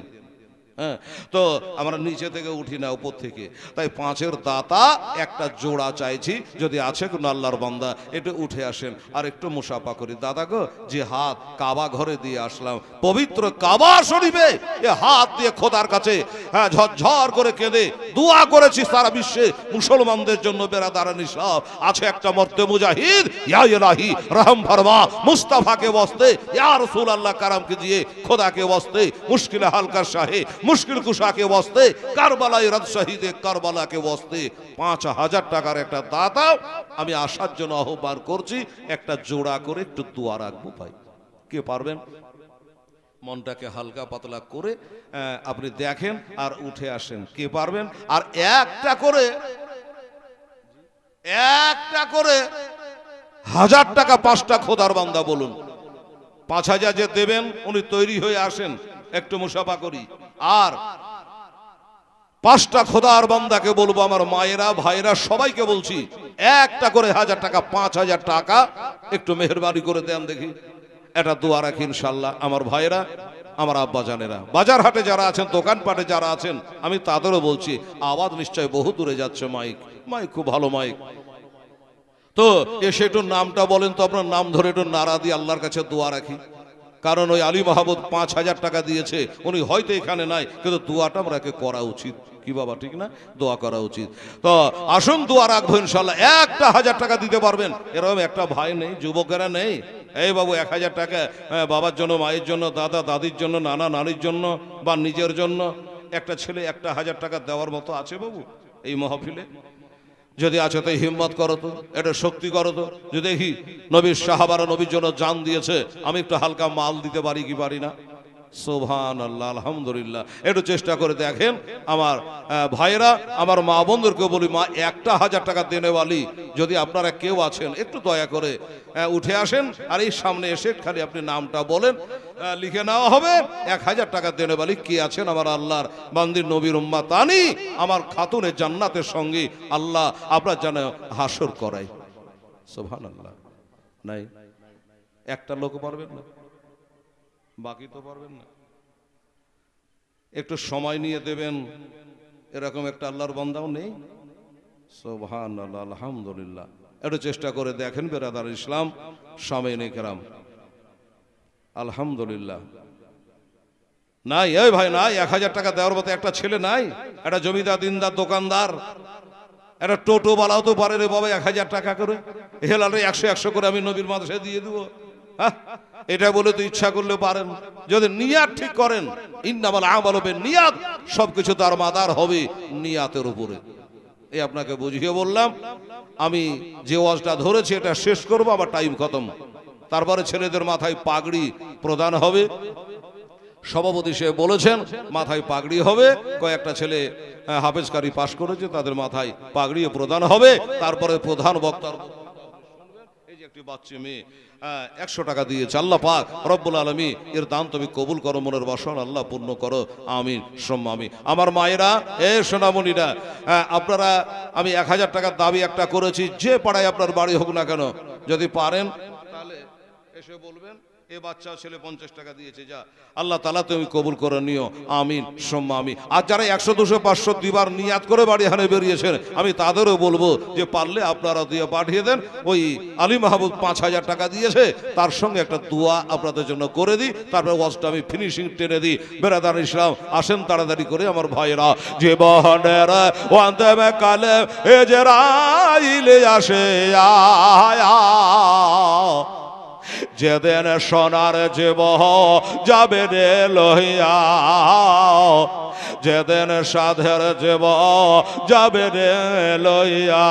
হ্যাঁ, তো আমরা নিচে থেকে উঠি না, উপর থেকে, তাই 5-এর দাতা একটা জোড়া চাইছি, যদি আছে কোন আল্লাহর বান্দা একটু উঠে আসেন আর একটু মুসাফা করি। দাদা গো যে হাত কাবা ঘরে দিয়ে আসলাম, পবিত্র কাবা শরীফে এ হাত দিয়ে খোদার কাছে হ্যাঁ ঝরঝর করে কেঁদে দোয়া করেছি সারা বিশ্বে মুসলমানদের জন্য। বেরাদারানি সব আছে একটা মর্দে মুজাহিদ, ইয়া ইলাহি রহম ফরমা মুস্তাফাকে বসতে, ইয়া রাসূলুল্লাহ কারামকে দিয়ে খোদাকে বসতে, মুশকিল হালকার শাহে মুশকিল কুশাকে বসতে, কারবালাই রাত শহীদে কারবালাকে বসতে 5,000 টাকার একটা দাতা আমি আসার জন্য আহ্বান করছি। একটা জোড়া করে একটু দোয়া রাখবো ভাই, কে পারবেন? মনটাকে হালকা পাতলা করে আপনি দেখেন আর উঠে আসেন, কে পারবেন? আর একটা করে 1,000 টাকা 5টা খোদার বান্দা বলুন, 5,000 যে দেবেন উনি তৈরি হয়ে আসেন, একটু মুসাফা করি। আর 5টা খোদার বান্দাকে বলবো, আমার মায়েরা ভাইরা সবাইকে বলছি, একটা করে 1,000 টাকা, 5,000 টাকা একটু মেহেরবানি করে দেন দেখি। এটা দোয়া রাখি ইনশাল্লাহ। আমার ভাইরা, আমার আব্বা জানেরা, বাজার হাটে যারা আছেন, দোকানপাটে যারা আছেন, আমি তাদেরও বলছি, আওয়াজ নিশ্চয় বহু দূরে যাচ্ছে, মাইক খুব ভালো মাইক, তো এসে একটু নামটা বলেন তো, আপনার নাম ধরে একটু নারা দিয়ে আল্লাহর কাছে দোয়া রাখি। কারণ ওই আলী মাহমুদ 5,000 টাকা দিয়েছে, উনি হয়তো এখানে নাই, কিন্তু দোয়াটা আমাকে করা উচিত, কি বাবা ঠিক না? দোয়া করা উচিত। তো আসুন দোয়া রাখবো ইনশাল্লাহ। 1,000 টাকা দিতে পারবেন এরকম একটা ভাই নেই, যুবকেরা নেই? এই বাবু 1,000 টাকা বাবার জন্য, মায়ের জন্য, দাদা দাদির জন্য, নানা নানির জন্য বা নিজের জন্য একটা ছেলে 1,000 টাকা দেওয়ার মতো আছে বাবু এই মাহফিলে? যদি আছে তো হিম্মত করো তো, এটা শক্তি করো তো, যদি দেখি নবীর সাহাবারা নবীর জন্য জান দিয়েছে, আমি একটু হালকা মাল দিতে পারি কি পারি না? সুবহানাল্লাহ, আলহামদুলিল্লাহ। একটু চেষ্টা করে দেখেন আমার ভাইরা, আমার মা বোনদেরকে বলি, মা 1,000 টাকা দেনেওয়ালি যদি আপনারা কেউ আছেন একটু দয়া করে উঠে আসেন, আর এই সামনে এসে খালি আপনি নামটা বলেন, লিখে নেওয়া হবে। 1,000 টাকা দেনেওয়ালি কে আছেন? আমার আল্লাহর বান্দির নবীর উম্মাতানি, আমার খাতুনের জান্নাতের সঙ্গে আল্লাহ আপনার যেন হাসর করাই। সুবহানাল্লাহ। নাই একটা লোক পারবেন না, বাকি তো পারবেন না। একটু সময় নিয়ে দেবেন, এরকম একটা আল্লাহর বান্দাও নেই। সুবহানাল্লাহ, আলহামদুলিল্লাহ। একটু চেষ্টা করে দেখেন বেরাদার ইসলাম, সামিনে কেরাম, আলহামদুলিল্লাহ। নাই এই ভাই নাই, 1,000 টাকা দেওয়ার মতো একটা ছেলে নাই? একটা জমিদার, দিনদার, দোকানদার, একটা টোটো বালাও তো পারে রে বাবা 1,000 টাকা করে, হেলালে 100 করে আমি নবীর মাদ্রাসায় দিয়ে দেবো। এটা বলে তো ইচ্ছা করলে পারেন, যদি নিয়াত ঠিক করেন, ইন্নামাল আমালু বিন্নিয়াত, সবকিছু তার মাদার হবে নিয়াতের উপরে। এই আপনাকে বুঝিয়ে বললাম। আমি যে ওয়াজটা ধরেছি এটা শেষ করব, আবার টাইম খতম। তারপরে ছেলেদের মাথায় পাগড়ি প্রদান হবে। সভাপতি সে বলেছেন মাথায় পাগড়ি হবে, কয়েকটা ছেলে হাফেজকারী পাশ করেছে, তাদের মাথায় পাগড়ি প্রদান হবে। তারপরে প্রধান বক্তার এই যে একটি বাচ্চা মেয়ে 100 টাকা দিয়েছে, আল্লাহ পাক রব্বুল আলামিন এর দান তুমি কবুল করো, মনের বাসনা আল্লাহ পূর্ণ করো, আমিন সম্মা আমিন। আমার মায়েরা, এ সোনামণিরা, আপনারা, আমি 1,000 টাকার দাবি একটা করেছি, যে পাড়ায় আপনার বাড়ি হোক না কেন, যদি পারেন তাহলে এসে বলবেন এ বাচ্চা ছেলে 50 টাকা দিয়েছে, যা আল্লাহ তাআলা তুমি কবুল করে নিও, আমিন সুম্মা আমিন। আর যারা 100 200 500 দিবার নিয়াত করে বাড়ি হানে বেরিয়েছেন, আমি তাদেরও বলবো যে পারলে আপনারা দিয়ে পাঠিয়ে দেন। ওই আলী মাহবুব 5000 টাকা দিয়েছে, তার সঙ্গে একটা দোয়া আপনাদের জন্য করে দিই, তারপর ওয়াজটা আমি ফিনিশিং টেনে দিই। বেরাদার ইসলাম আসেন তাড়াতাড়ি করে আমার ভাইরা, জীবনের অন্তমে কালে এজরাইল আসে আয়া, যেদিন সোনার জীব যাবে রে লইয়া, যেদিন সাধের জীব যাবে রে লইয়া,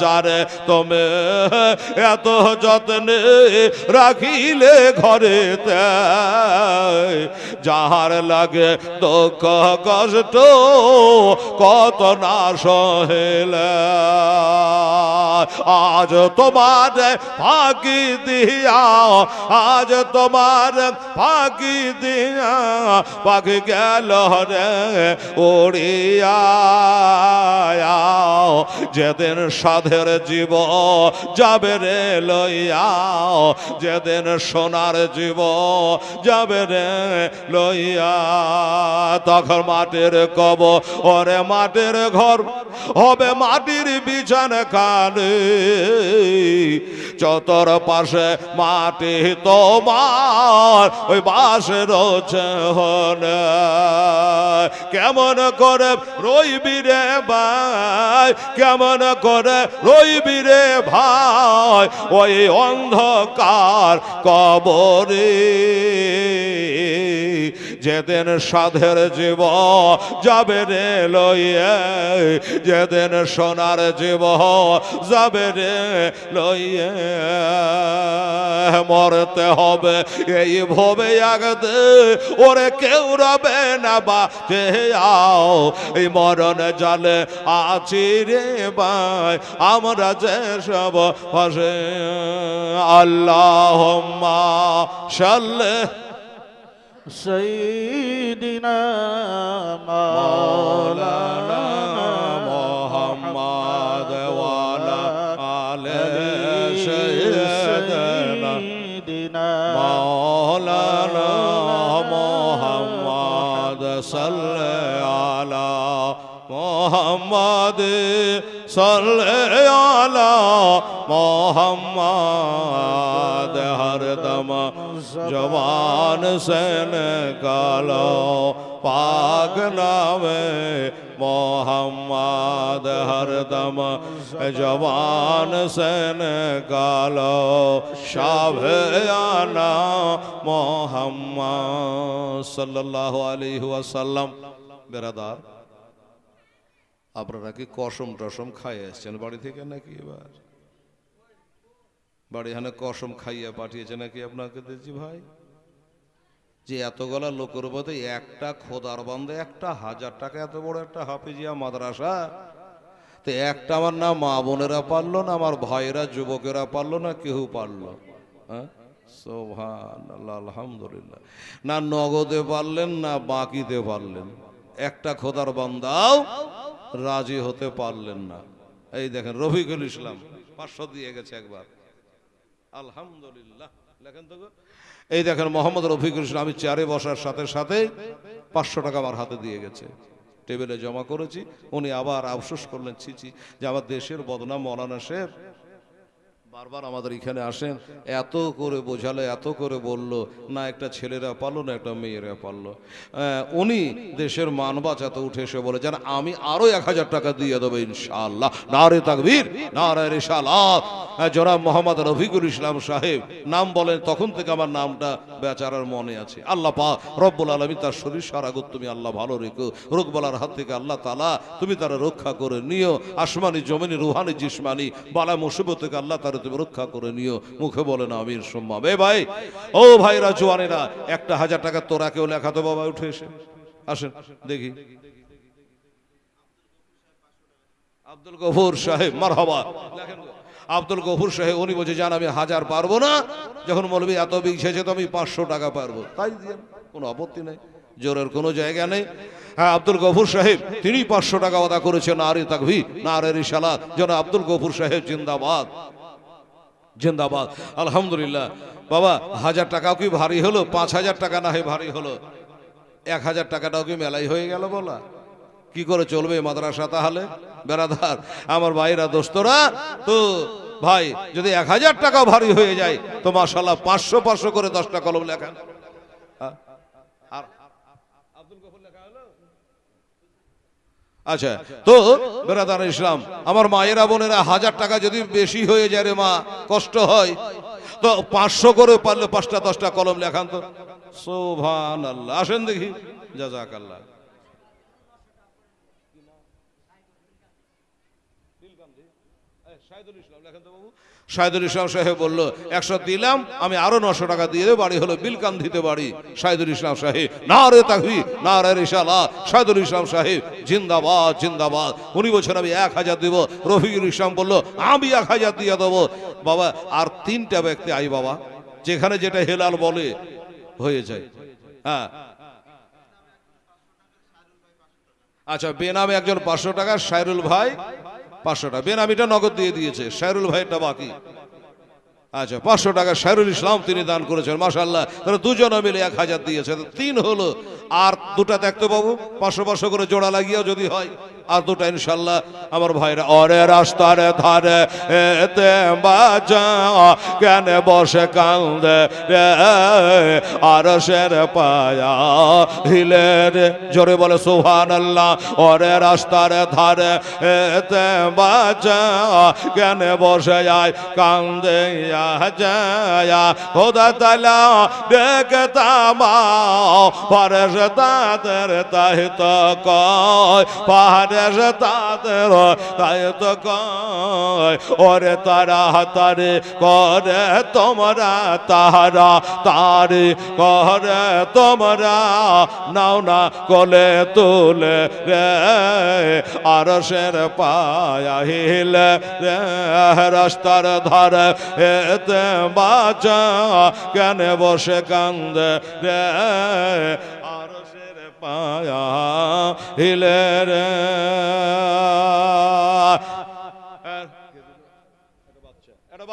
যারে তুমি এত যত্নে রাখিলে ঘরেতে, যাহার লাগে দুঃখ কষ্ট কত না সহেলে, আজ তোমার ফাঁকি দিয়া, আজ তোমার ফাঁকি দিয়া পাখি গেল রে উড়িয়া, যেদিন সাধের জীব যাবে রে লইয়া, যেদিন সোনার জীব যাবে রে লইয়া, তখন মাটির কবর ওরে মাটির ঘর হবে মাটির বিছানা খানে, চতর পাশে মাটি তোমার ওই বাসের হনে, কেমন করে রইবি রে ভাই, কেমন করে রইবি রে ভাই ওই অন্ধকার কবরে, যেদিন সাধের জীব যাবে রে লইয়া, যেদিন সোনার জীব যাবে রে লইয়া, মরতে হবে এই ভবে আগতে, ওরে কেউ রবে না বাঁচে আও, এই মরণ জালে আছি রে ভাই আমরা যে সব পাশে। আল্লাহুম্মা সাল্লি সাইয়্যিদিনা মাওলানা মুহাম্মদ ওয়া আলা আলি সাইয়্যিদিনা মাওলানা মুহাম্মদ সাল্লি আলা মুহাম্মদ সাল্লি আলা মুহাম্মদ, হরদম জবান से निकालो पाक नामे मोहम्मद, हरदम जवान से निकालो शाफियाना मोहम्मद सल्लल्लाहु अलैहि वसल्लम। बेरादार, আপনারা কি কসম টসম খাই আসছেন বাড়ি থেকে নাকি? এবার বাড়ি হানে কসম খাইয়া পাঠিয়েছে নাকি আপনাকে? দেখছি ভাই যে এতগুলা লোকের মধ্যে একটা খোদার বান্দে একটা 1000 টাকা, এত বড় একটা হাফিজিয়া মাদ্রাসা, তো একটা আমার না মা বোনেরা পারলো না, আমার ভাইরা যুবকেরা পারলো না, কেউ পারলো? হ্যাঁ, সুবহানাল্লাহ, আলহামদুলিল্লাহ। না নগদে পারলেন না বাকিতে পারলেন, একটা খোদার বান্দাও রাজি হতে পারলেন না। এই দেখেন রফিকুল ইসলাম 500 দিয়ে গেছে একবার, আলহামদুলিল্লাহ। লেখেন তো, এই দেখেন মোহাম্মদ রফিকুল ইসলাম, আমি চেয়ারে বসার সাথে সাথে 500 টাকা আমার হাতে দিয়ে গেছে, টেবিলে জমা করেছি। উনি আবার আফসোস করলেন, ছিছি যে আমার দেশের বদনাম মৌলানা সাহেব বারবার আমাদের এখানে আসেন, এত করে বোঝালে, এত করে বললো না, একটা ছেলেরা পারলো না, একটা মেয়েরা পারলো। উনি দেশের মান বাঁচাতে উঠে এসে বলে যেন আমি আরো 1000 টাকা দিয়ে দেবো ইনশাআল্লাহ। নারে তাকবীর, নারে রিসালাত। জনাব মোহাম্মদ রফিকুল ইসলাম সাহেব নাম বলেন, তখন থেকে আমার নামটা বেচারার মনে আছে। আল্লাহ পাক রব্বুল আলামিন তার শরীর সারাগত তুমি আল্লাহ ভালো রেখো, রোগ বলার হাত থেকে আল্লাহ তাআলা তুমি তারা রক্ষা করে নিও, আসমানি জমিনি রুহানি জিসমানি বালা মুসিবত থেকে আল্লাহ তারা তুমি রক্ষা করে নিও। মুখে বলেন আমিন সুম্মা। বে ভাই, ও ভাইরা জওয়ানেরা, 1000 টাকা তোরা কেউ লেখাতো বাবা, উঠে এসে আসেন দেখি। আব্দুল গফুর সাহেব মারহাবা, লেখেন। আব্দুল গফুর সাহেব উনি বলছে জান আমি 1000 পারবো না, যখন মৌলবী এত বিঘেছে তো আমি 500 টাকা পারবো, তাই দিয়ে কোনো আপত্তি নেই, জোরের কোনো জায়গা নেই। হ্যাঁ, আব্দুল গফুর সাহেব তিনি 500 টাকা আদা করেছেন। নারে তাকবীর, নারে রিসালাত। যেন আব্দুল গফুর সাহেব জিন্দাবাদ। জিন্দাবাদ। আলহামদুলিল্লাহ। বাবা 1000 টাকাও কি ভারী হলো? 5000 টাকা না হয় ভারী হলো, 1000 টাকাটাও কি মেলাই হয়ে গেল? বলা কি করে চলবে মাদ্রাসা তাহলে? বেরাদার আমার ভাইরা দোস্তরা, তো ভাই যদি 1000 টাকা ভারী হয়ে যায় তো মাশাআল্লাহ 500 500 করে 10টা কলম লেখান। আর আব্দুল গফুর লেখা হলো। আচ্ছা, তো বেরাদার ইসলাম আমার মায়েরা বোনেরা, 1000 টাকা যদি বেশি হয়ে যায় রে মা, কষ্ট হয়, তো 500 করে পারলে 5টা 10টা কলম লেখান তো। সুবহানাল্লাহ। আসেন দেখি। জাযাকাল্লাহ। শাহিদুল ইসলাম সাহেব বলল 100 দিলাম, আমি আরো 900 টাকা দিয়ে দেব, বাড়ি হলো বিলকান্ধিতে বাড়ি। শাহিদুল ইসলাম সাহেব নারে তাকবীর নারে রিসালাত। শাহিদুল ইসলাম সাহেব জিন্দাবাদ জিন্দাবাদ। উনি বলছেন আমি 1000 দেব। রফিকুল ইসলাম বলল আমি 1000 দিয়ে দেবো। বাবা আর 3টা ব্যক্তি আই বাবা, যেখানে যেটা হেলাল বলে হয়ে যায়। হ্যাঁ আচ্ছা, বেনামে একজন 500 টাকা, শায়রুল ভাই 500 টাকা, বেনামিটা নগদ দিয়ে দিয়েছে, শায়রুল ভাইটা বাকি। আচ্ছা 500 টাকা শায়রুল ইসলাম তিনি দান করেছেন, মাশাআল্লাহ। তাহলে দুজনে মিলে 1000 দিয়েছে, 3 হলো। আর 2টা দেখতে পাবো 500 500 করে জোড়া লাগিয়েও যদি হয়, আর 2টা ইনশাআল্লাহ আমার ভাইরা। অরে রাস্তার ধারে এতে বাজা কেন বসে কান্দে রে, আরশের পায়া হিলে রে, জোরে বলে সুবহানাল্লাহ। ওরে রাস্তার ধারে এতে বাজা কেন বসে যায় কান্দে যায়, খোদা তাআলা দেখতাম ফারেশতাদের তাই তো কয়, ফারেশতাদের তাই তো কয়, ওরে তারা তারে করে তোমরা, তাহারা তারে করে তোমরা, নাও না কোলে তুলে রে, আরশের পায়া হিলে রে, রাস্তার ধারে এতে বাঁচা কেন বসে কান্দে রে, আরশের পায়া হিলে রে।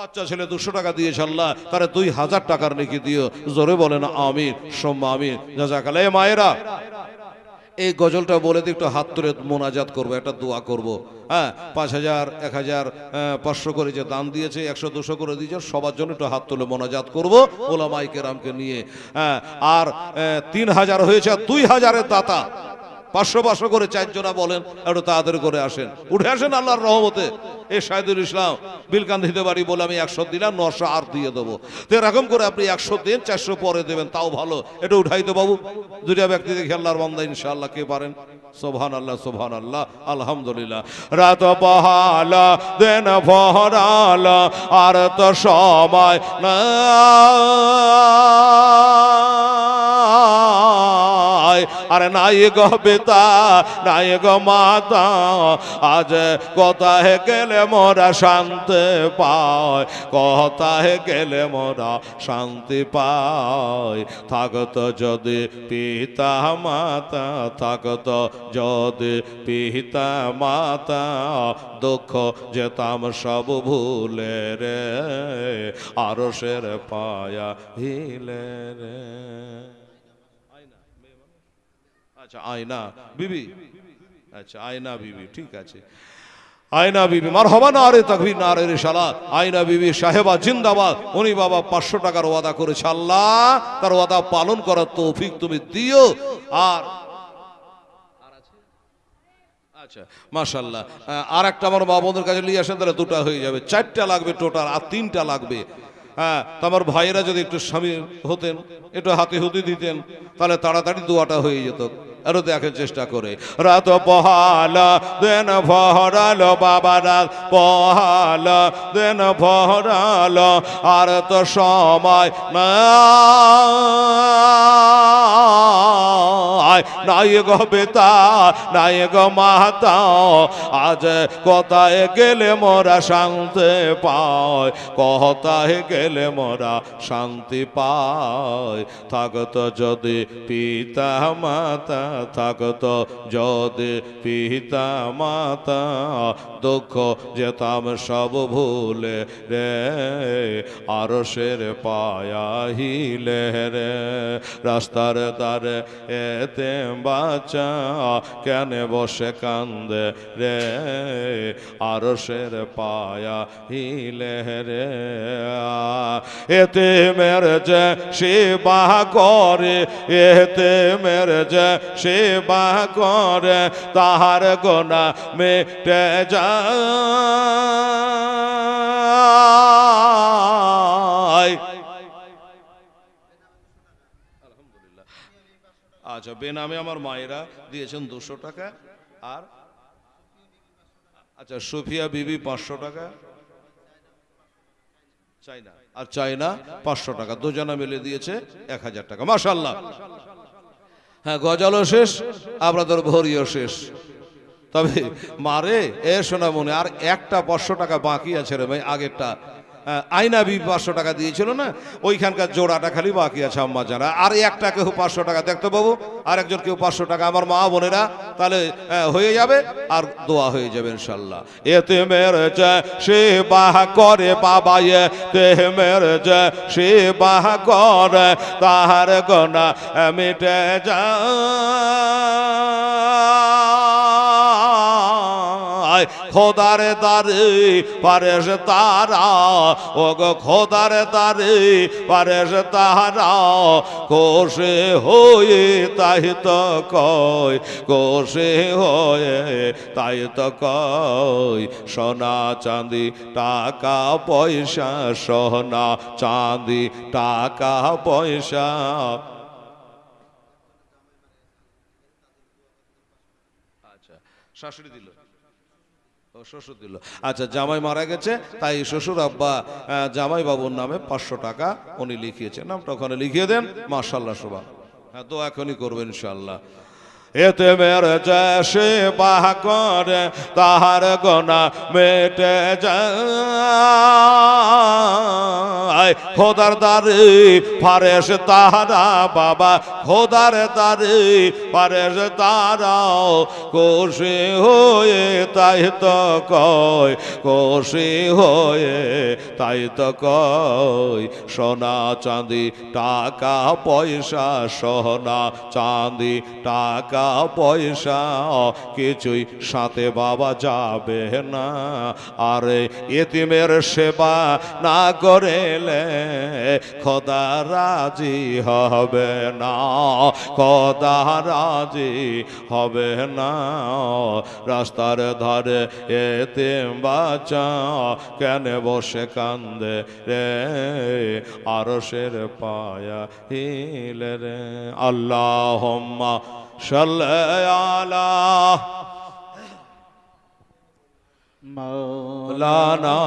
বাচ্চা ছেলে 200 টাকা দিয়েছে, আল্লাহ তারে 2000 টাকার নেকি দিও। জোরে বলেন আমিন সুম্মা আমিন। জাযাকাল্লাহ। মায়েরা এই গজলটা বলে দিয়ে একটু হাত তুলে মোনাজাত করবো, একটা দোয়া করব। হ্যাঁ 5000 1000 500 করে যে দান দিয়েছে, 100 200 করে দিয়েছে, সবার জন্য একটু হাত তুলে মোনাজাত করব ওলামায়ে কেরামকে নিয়ে। হ্যাঁ আর 3000 হয়েছে, 2000-এর দাতা 500 500 করে 4 জনা বলেন, একটু তাড়াতাড়ি করে আসেন, উঠে আসেন আল্লাহর রহমতে। এই শাহিদুল ইসলাম বিলকান্ধিতে বাড়ি বলে আমি 100 দিলাম, 900 আর দিয়ে দেবো। তো এরকম করে আপনি 100 দেন, 400 পরে দেবেন, তাও ভালো। এটা উঠাইতে বাবু 2টা ব্যক্তি দেখি আল্লাহর বান্দা ইনশাআল্লাহ কে পারেন। সুবহানাল্লাহ সুবহানাল্লাহ আলহামদুলিল্লাহ। রাত পহালা দেন ফহরালা আর তো সময় না, আরে নাই গো পিতা নাই গো মাতা, আজ কোথায় গেলে মোরা শান্তি পাই, কোথায় গেলে মোরা শান্তি পাই। থাকতো যদি পিতা মাতা, থাকতো যদি পিতা মাতা, দুঃখ যেতাম সব ভুলে রে, আরশের পায়া হিলে রে। আচ্ছা আয়না বিবি, আচ্ছা আয়না বিবি, ঠিক আছে আয়না বিবি, মারহাবা নারে তাকবীর নারে রিসালাত। আয়না বিবি সাহেবা জিন্দাবাদ। উনি বাবা 500 টাকার ওয়াদা করেছে, আল্লাহ তার ওয়াদা পালন করার তৌফিক তুমি দিও। আর আচ্ছা মাশাআল্লাহ, আর একটা আমার মা বোনদের কাছে নিয়ে আসেন, তাহলে 2টা হয়ে যাবে, 4টা লাগবে টোটাল, আর 3টা লাগবে। হ্যাঁ তো আমার ভাইয়েরা যদি একটু স্বামী হতেন, একটু হাতে হুতি দিতেন, তাহলে তাড়াতাড়ি দোয়াটা হয়ে যেত। আরো দেখার চেষ্টা করে। রাত পহালা দেন ফহরালো বাবা, রাত পহালা দেন ফহরালো আর তো সময় নাই গো বেতা নাই গো মাতা, আজ কোথায় গেলে মোরা শান্তি পাই, কোথায় গেলে মোরা শান্তি পাই। থাকতো যদি পিতা মাতা, থাকতো যদি পিতা মাতা, দুঃখ যেতাম সব ভুলে রে, আরশের পায়া হিলে রে। রাস্তার ধারে এতিম বাচ্চা কেন বসে কান্দে রে, আরশের পায়া হিলে রে। এতিমের যে সেবা করে, এতিমের যে সেবা করে, তাহার গোনা মিটে যায়। আচ্ছা, বেনামে আমার মায়েরা দিয়েছেন 200 টাকা, আর আচ্ছা সুফিয়া বিবি 500 টাকা, চাইনা আর চাইনা 500 টাকা, দুজনা মিলে দিয়েছে 1000 টাকা। মাশাআল্লাহ। হ্যাঁ, গজালও শেষ, আপনাদের ভরিও শেষ। তবে মারে এ সোনামণি, আর একটা 500 টাকা বাকি আছে রে ভাই, আগেরটা আইনা বিবি 500 টাকা দিয়েছিল না, ওইখানকার জোড়াটা খালি বাকি আছে আম্মা জানা। আর একটা কেউ 500 টাকা দেখতে বাবু, আর একজন কেউ 500 টাকা, আমার মা বোনেরা, তাহলে হয়ে যাবে আর দোয়া হয়ে যাবে ইনশাল্লাহ। এতিমের যে সেবা করে বাবা, এতিমের যে সেবা করে, তাহার গোনা মিটে যায়। খোদার দারে পারেশ তারা, ও গো খোদার দারে পারেশ তারা, কোষে হয়ে তাই তো কয়, কোষে হয়ে তাই তো কয়, সোনা চাঁদি টাকা পয়সা, সোনা চাঁদি টাকা পয়সা। আচ্ছা, শাশুড়ি দিল, শ্বশুর দিল। আচ্ছা, জামাই মারা গেছে, তাই শ্বশুর আব্বা জামাই বাবুর নামে 500 টাকা উনি লিখিয়েছেন, নামটা ওখানে লিখিয়ে দেন। মাশাআল্লাহ, সুবহান। হ্যাঁ, দোয়া এখনই করবেন ইনশাআল্লাহ। এতিমের যে সেবা করে, তাহার গোনা মিটে যায়। খোদার দারে ফারেশ তাহারা বাবা, খোদার দারে ফারেশ তারা, খুশি হয়ে তাই তো কয়, খুশি হয়ে তাই তো কয়, সোনা চাঁদি টাকা পয়সা, সোনা চাঁদি টাকা পয়সা কিছুই সাথে বাবা যাবে না। আর এতিমের সেবা না করেলে খোদা রাজি হবে না, খোদা রাজি হবে না। রাস্তার ধারে এতিম বাচ্চা কেন বসে কান্দে রে, আরশের পায়া হিলে রে। আল্লাহুম্মা সাল্লি আলা মাওলানা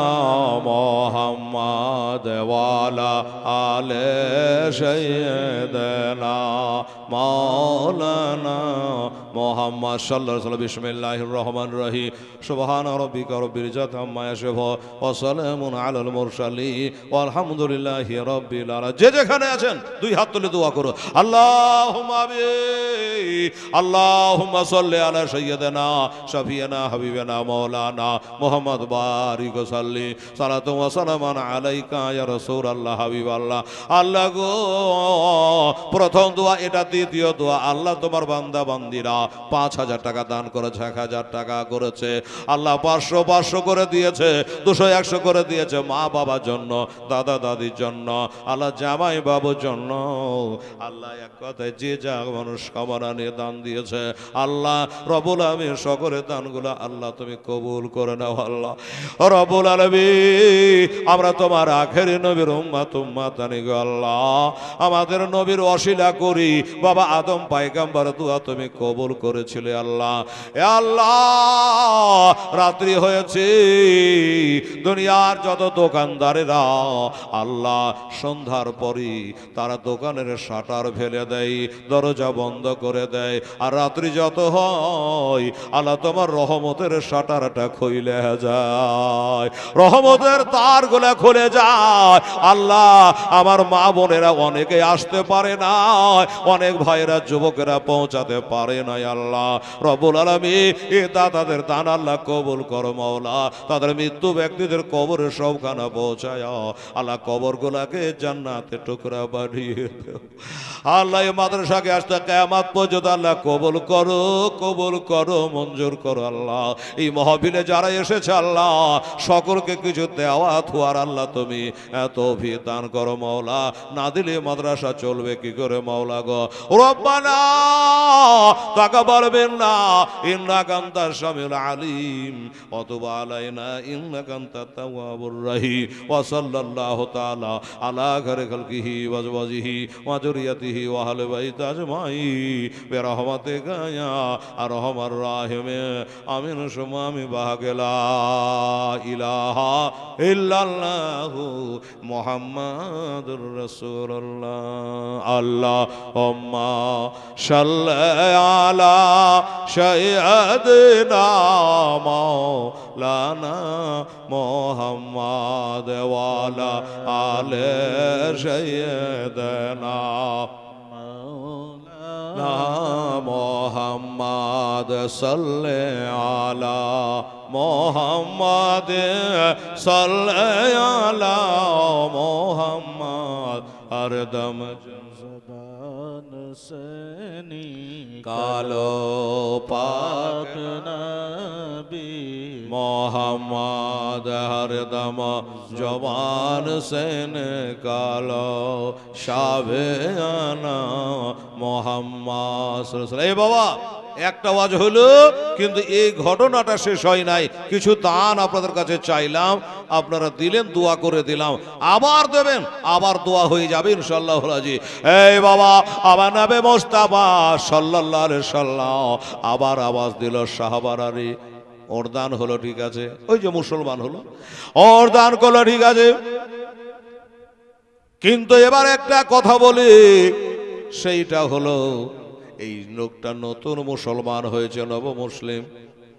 মুহাম্মদ ওয়ালা আলে সাইয়্যিদানা মাওলানা মুহাম্মদ সাল্লাল্লাহু আলাইহি ওয়া সাল্লাম। বিসমিল্লাহির রহমানির রহিম। সুবহান রাব্বিকা রব্বিল ইজ্জাতি আম্মা ইয়াসিফুন ওয়া সালামুন আলাল মুরসালিন ওয়ালহামদুলিল্লাহি রাব্বিল আলামিন। যে যেখানে আছেন দুই হাত তুলে দোয়া করো। আল্লাহুম্মা আমিন। আল্লাহুম্মা সাল্লি আলা সাইয়্যিদিনা শাফিয়ানা হাবিবানা মাওলানা মুহাম্মদ বারিক সাল্লি সালাতু ওয়া সালামান আলাইকা ইয়া রাসূলুল্লাহ হাবিবাল্লাহ। আল্লাহ গো, প্রথম দোয়া এটা, দ্বিতীয় দোয়া, আল্লাহ তোমার বান্দা বান্দিরা 5000 টাকা দান করেছে, 1000 টাকা করেছে, আল্লাহ 500 করে দিয়েছে, 200 100 করে দিয়েছে মা বাবার জন্য, দাদা দাদির জন্য, আল্লাহ জামাই বাবুর জন্য। আল্লাহ এক কথায় যে যা মানুষ কামনা নিয়ে দান দিয়েছে, আল্লাহ রব্বুল আলামিন সকলের দানগুলো আল্লাহ তুমি কবুল করে নাও। আল্লাহ রব্বুল আলামিন, আমরা তোমার আখেরি নবীর উম্মাতানি গো আল্লাহ, আমাদের নবীর ওসিলা করি বাবা আদম পয়গম্বর দোয়া তুমি কবুল করেছিলে আল্লাহ। এ আল্লাহ, রাত্রি হয়েছে, দুনিয়ার যত দোকানদারেরা আল্লাহ সন্ধ্যার পরই তারা দোকানের শাটার ফেলে দেয়, দরজা বন্ধ করে দেয়। আর রাত্রি যত হয় আল্লাহ তোমার রহমতের শাটারটা খুলে যায়, রহমতের তারগুলো খুলে যায়। আল্লাহ, আমার মা বোনেরা অনেকে আসতে পারে না, অনেক ভাইরা যুবকেরা পৌঁছাতে পারে না। আল্লাহ রব্বুল আলামিন, এ দাতাদের দান আল্লাহ কবুল করো মাওলা। তাদের মৃত্যু ব্যক্তিদের কবরে সবখানা পৌঁছায় আল্লাহ, কবরগুলাকে জান্নাতে টুকরা বানিয়ে দাও আল্লাহ। এই মাদ্রাসাকে আসতে কিয়ামত পর্যন্ত আল্লাহ কবুল করো, কবুল করো, মঞ্জুর করো আল্লাহ। এই মাহফিলে যারা এসেছে আল্লাহ, সকলকে কিছু দেওয়া থুয়ার আল্লাহ তুমি তৌফিক দান করো মাওলা। না দিলে মাদ্রাসা চলবে কি করে মাওলা গো। রব্বানা তাকাব্বাল মিন্না ইন্নাকা আনতাস সামিউল আলিম ওয়া তুব আলাইনা ইন্নাকা আনতাত তাওয়াবুর রহিম। ওয়া সাল্লাল্লাহু তাআলা আলা খায়রি খালকিহি ওয়া আজওয়াজিহি ওয়া যুররিয়াতিহি ওয়া আহলি বাইতি আজমাইন বিরহমাতিকা ইয়া আরহামার রাহিমিন। আমিন সুম্মা আমিন। বাহাগেলা ইলাহা ইল্লাল্লাহু মুহাম্মাদুর রাসূলুল্লাহ। আল্লাহুম্মা সাল্লি আলা সাইয়্যিদিনা মাওলানা মুহাম্মাদ ওয়া আলা আলি সাইয়্যিদিনা মোহাম্মদ সাল্লি আলা মোহাম্মদ সাল্লি আলা মোহাম্মদ হরদম জবান সে নিকালো পাক নবী মোহাম্মদ হরদম জবান সে নিকালো শাবিয়ানা মোহাম্মদ। এই বাবা একটা ওয়াজ হলো, কিন্তু এই ঘটনাটা শেষ হয় নাই। কিছু দান আপনাদের কাছে চাইলাম, আপনারা দিলেন, দোয়া করে দিলাম, আবার দেবেন, আবার দোয়া হয়ে যাবে ইনশাআল্লাহ রাজি। এই বাবা, আমার নবী মুস্তাফা সাল্লাল্লাহু আলাইহি সাল্লাম আবার আওয়াজ দিল সাহাবারারে, ওর দান হলো ঠিক আছে, ওই যে মুসলমান হলো, ওর দান করলো ঠিক আছে, কিন্তু এবার একটা কথা বলি, সেইটা হলো এই লোকটা নতুন মুসলমান হয়েছে, নব মুসলিম,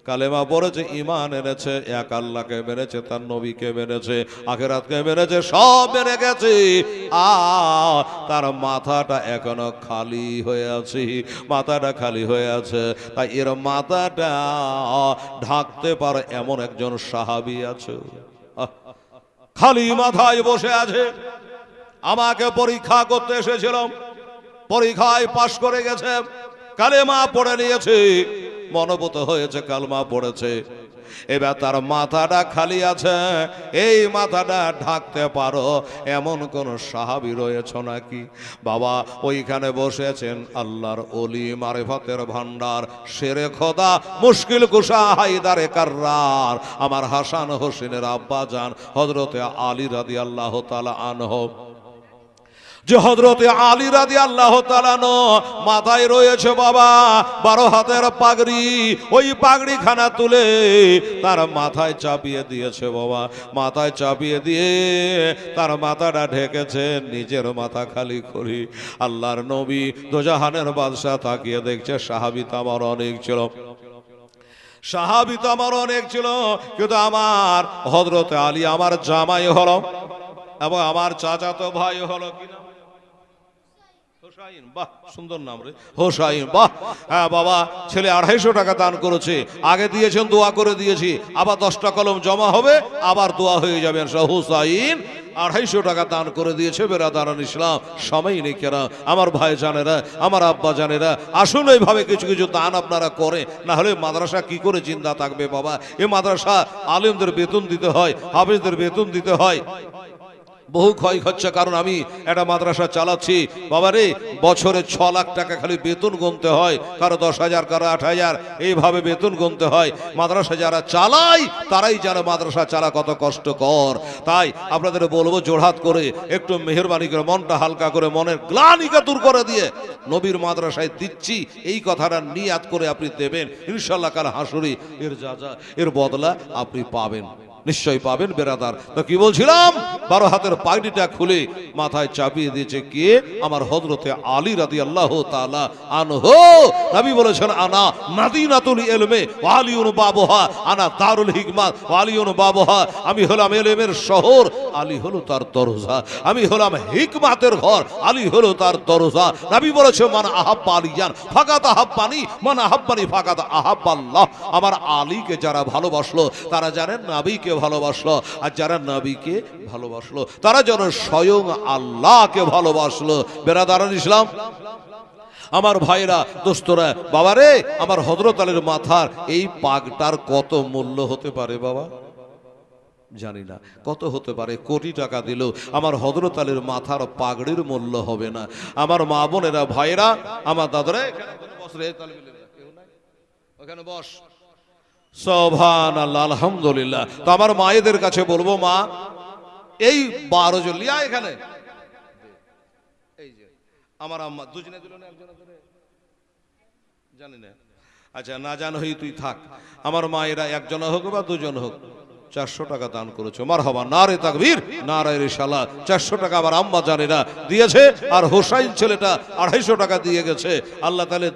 কালেমা পড়েছে, ঈমান এনেছে, এক আল্লাহকে মেনেছে, তার নবীকে মেনেছে, আখিরাতকে মেনেছে, সব মেনে গেছে, আর তার মাথাটা এখনো খালি হয়ে আছে, মাথাটা খালি হয়ে আছে। তাই এর মাথাটা ঢাকতে পারে এমন একজন সাহাবী আছে, খালি মাথায় বসে আছে। আমাকে পরীক্ষা করতে এসেছিলাম, পরীক্ষায় পাশ করে গেছে, কালেমা পড়ে নিয়েছে, মনোভূত হয়েছে, কালমা পড়েছে, এবার তার মাথাটা খালি আছে। এই মাথাটা ঢাকতে পারো এমন কোন সাহাবী রয়েছে নাকি? বাবা, ওইখানে বসেছেন আল্লাহর ওলি, মারিফতের ভান্ডার, শেরে খোদা, মুশকিল কুশা, হায়দারে কাররার, আমার হাসান হোসেনের আব্বা জান হযরতে আলী রাদিয়াল্লাহু তাআলা আনহু। যে হযরতে আলী রাদিয়াল্লাহু তাআলা আনহু মাথায় রয়েছে বাবা 12 হাতের পাগড়ি, ওই পাগড়ি খানা তুলে তার মাথায় চাপিয়ে দিয়েছে বাবা, মাথায় চাপিয়ে দিয়ে তার মাথাটা ঢেকেছে, নিজের মাথা খালি করি। আল্লাহর নবী দোজাহানের বাদশা তাকিয়ে দেখছে, সাহাবী তো আমার অনেক ছিল, সাহাবী তো আমার অনেক ছিল, কিন্তু আমার হযরতে আলী আমার জামাই হলো এবং আমার চাচাতো ভাই হলো কিনা হোসাইন। বাহ, সুন্দর নাম রে, হোসাইন। বাহ, হ্যাঁ বাবা, ছেলে 250 টাকা দান করেছে, আগে দিয়েছেন, দোয়া করে দিয়েছি, আবার 10টা কলম জমা হবে, আবার দোয়া হয়ে যাবে। হোসাইন 250 টাকা দান করে দিয়েছে। বেরাদারান ইসলাম, সময় নেই কেনা, আমার ভাই জানেরা, আমার আব্বা জানেরা, আসলে এইভাবে কিছু কিছু দান আপনারা করে, না হলে মাদ্রাসা কি করে জিন্দা থাকবে বাবা। এই মাদ্রাসা আলেমদের বেতন দিতে হয়, হাফেজদের বেতন দিতে হয়, বহু ক্ষয় খরচা, কারণ আমি একটা মাদ্রাসা চালাচ্ছি বাবারে, বছরে 6 লাখ টাকা খালি বেতন গুনতে হয়, কারো 10,000, কারো 8,000, এইভাবে বেতন গুনতে হয়। মাদ্রাসা যারা চালায় তারাই যারা মাদ্রাসা চালা কত কষ্টকর। তাই আপনাদের বলবো জোড়হাত করে একটু মেহেরবানি করে মনটা হালকা করে মনের গ্লানিকে দূর করে দিয়ে নবীর মাদ্রাসায় দিচ্ছি এই কথাটা নিয়াত করে আপনি দেবেন, ইনশাল্লাহ কাল হাসুরি এর যা এর বদলা আপনি পাবেন, নিশ্চয়ই পাবেন বেরাদার। তো কি বলছিলাম, 12 হাতের পাগড়িটা খুলে মাথায় চাপিয়ে দিয়েছে কে? আমার হযরতে আলী রাদিয়াল্লাহু তাআলা আনহু। নবী বলেছেন আনা মাদিনাতুল ইলমে ওয়া আলিউন বাবুহা, আনা দারুল হিকমাত ওয়া আলিউন বাবুহা। আমি হলাম ইলমের শহর, আলী হলো তার দরজা। আমি হলাম হিকমাতের ঘর, আলী হলো তার দরজা। নবী বলেছে মান আহাব্বা আলিয়ান ফাকাত আহাব্বানি, মান আহাব্বানি ফাকাত আহাব্বাল্লাহ। আমার আলীকে যারা ভালোবাসলো তারা জানেন নবীকে ভালোবাসলো, আর যারা নবীকে ভালোবাসলো তারা যেন স্বয়ং আল্লাহকে ভালোবাসলো। বেরাদারান ইসলাম, আমার ভাইরা দোস্তরা, বাবারে আমার হযরত আলীর মাথার এই পাগটার কত মূল্য হতে পারে বাবা? জানি না কত হতে পারে, কোটি টাকা দিলেও আমার হযরত আলীর মাথার পাগড়ির মূল্য হবে না। আমার মা বোনেরা, ভাইরা, আমার দাদারা, ওখানে বস। সুবহানাল্লাহ, আলহামদুলিল্লাহ। তো আমার মায়েদের কাছে বলবো, মা এই 12 জন লিয়া এখানে, এই যে আমার আম্মা দুজনে দিল না, একজনে ধরে জানি না, আচ্ছা না জান হই তুই থাক। আমার মায়েরা একজন হোক বা দুজন হোক 400 টাকা দান করেছো, মারহাবা, নারে তাকবীর, নারে রিসালাত। 400 টাকা আমার আম্মা জানেরা দিয়েছে, আর হোসাইন ছেলেটা 250 টাকা দিয়ে গেছে। আল্লাহ তাআলা